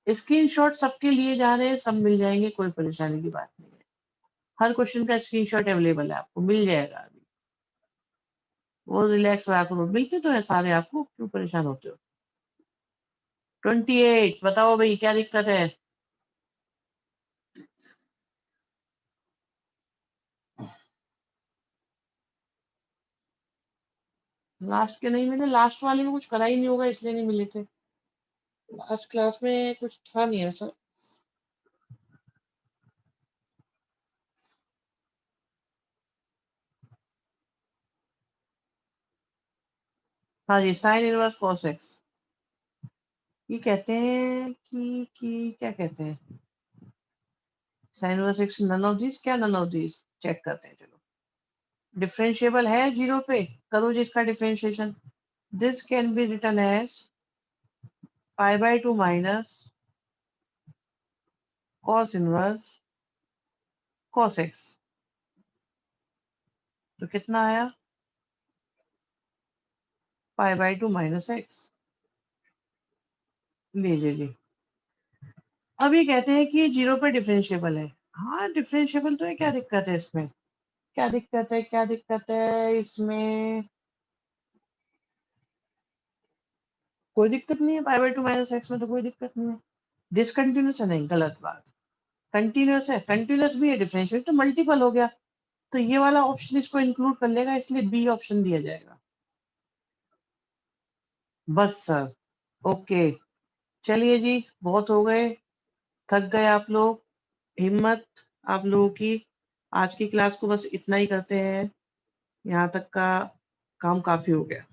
स्क्रीनशॉट सबके लिए जा रहे हैं, सब मिल जाएंगे, कोई परेशानी की बात नहीं है। हर क्वेश्चन का स्क्रीनशॉट अवेलेबल है, आपको मिल जाएगा अभी। वो रिलैक्स रहा करो, मिलते तो है सारे आपको, क्यों परेशान होते हो? 28 बताओ भाई, क्या दिक्कत है? लास्ट के नहीं मिले? लास्ट वाले में कुछ करा ही नहीं होगा, इसलिए नहीं मिले थे। लास्ट क्लास में कुछ था नहीं ऐसा। हाँ जी, साइन इनवर्स कॉस एक्स। ये कहते हैं कि क्या कहते हैं? Sine inverse x none of this, क्या नन ऑफ दिस? चेक करते हैं, चलो। डिफरेंशिएबल है जीरो पे, करो जिसका differentiation. This can be written as pi by 2 minus cos inverse cos x. तो कितना आया? Pi by 2 minus x. लीजिए जी, अब ये कहते हैं कि जीरो पे डिफरेंशिएबल है। हाँ डिफरेंशिएबल तो है, क्या दिक्कत है इसमें? क्या दिक्कत है, क्या दिक्कत है इसमें? कोई दिक्कत नहीं है, पाई बाय 2 माइनस एक्स में तो कोई दिक्कत नहीं है। डिसकंटिन्यूस है? नहीं, गलत बात। कंटिन्यूस है, कंटिन्यूस भी है, डिफरेंशियल तो मल्टीपल हो गया, तो ये वाला ऑप्शन इसको इंक्लूड कर लेगा, इसलिए बी ऑप्शन दिया जाएगा। बस सर, ओके। चलिए जी, बहुत हो गए, थक गए आप लोग, हिम्मत आप लोगों की। आज की क्लास को बस इतना ही करते हैं, यहाँ तक का काम काफी हो गया।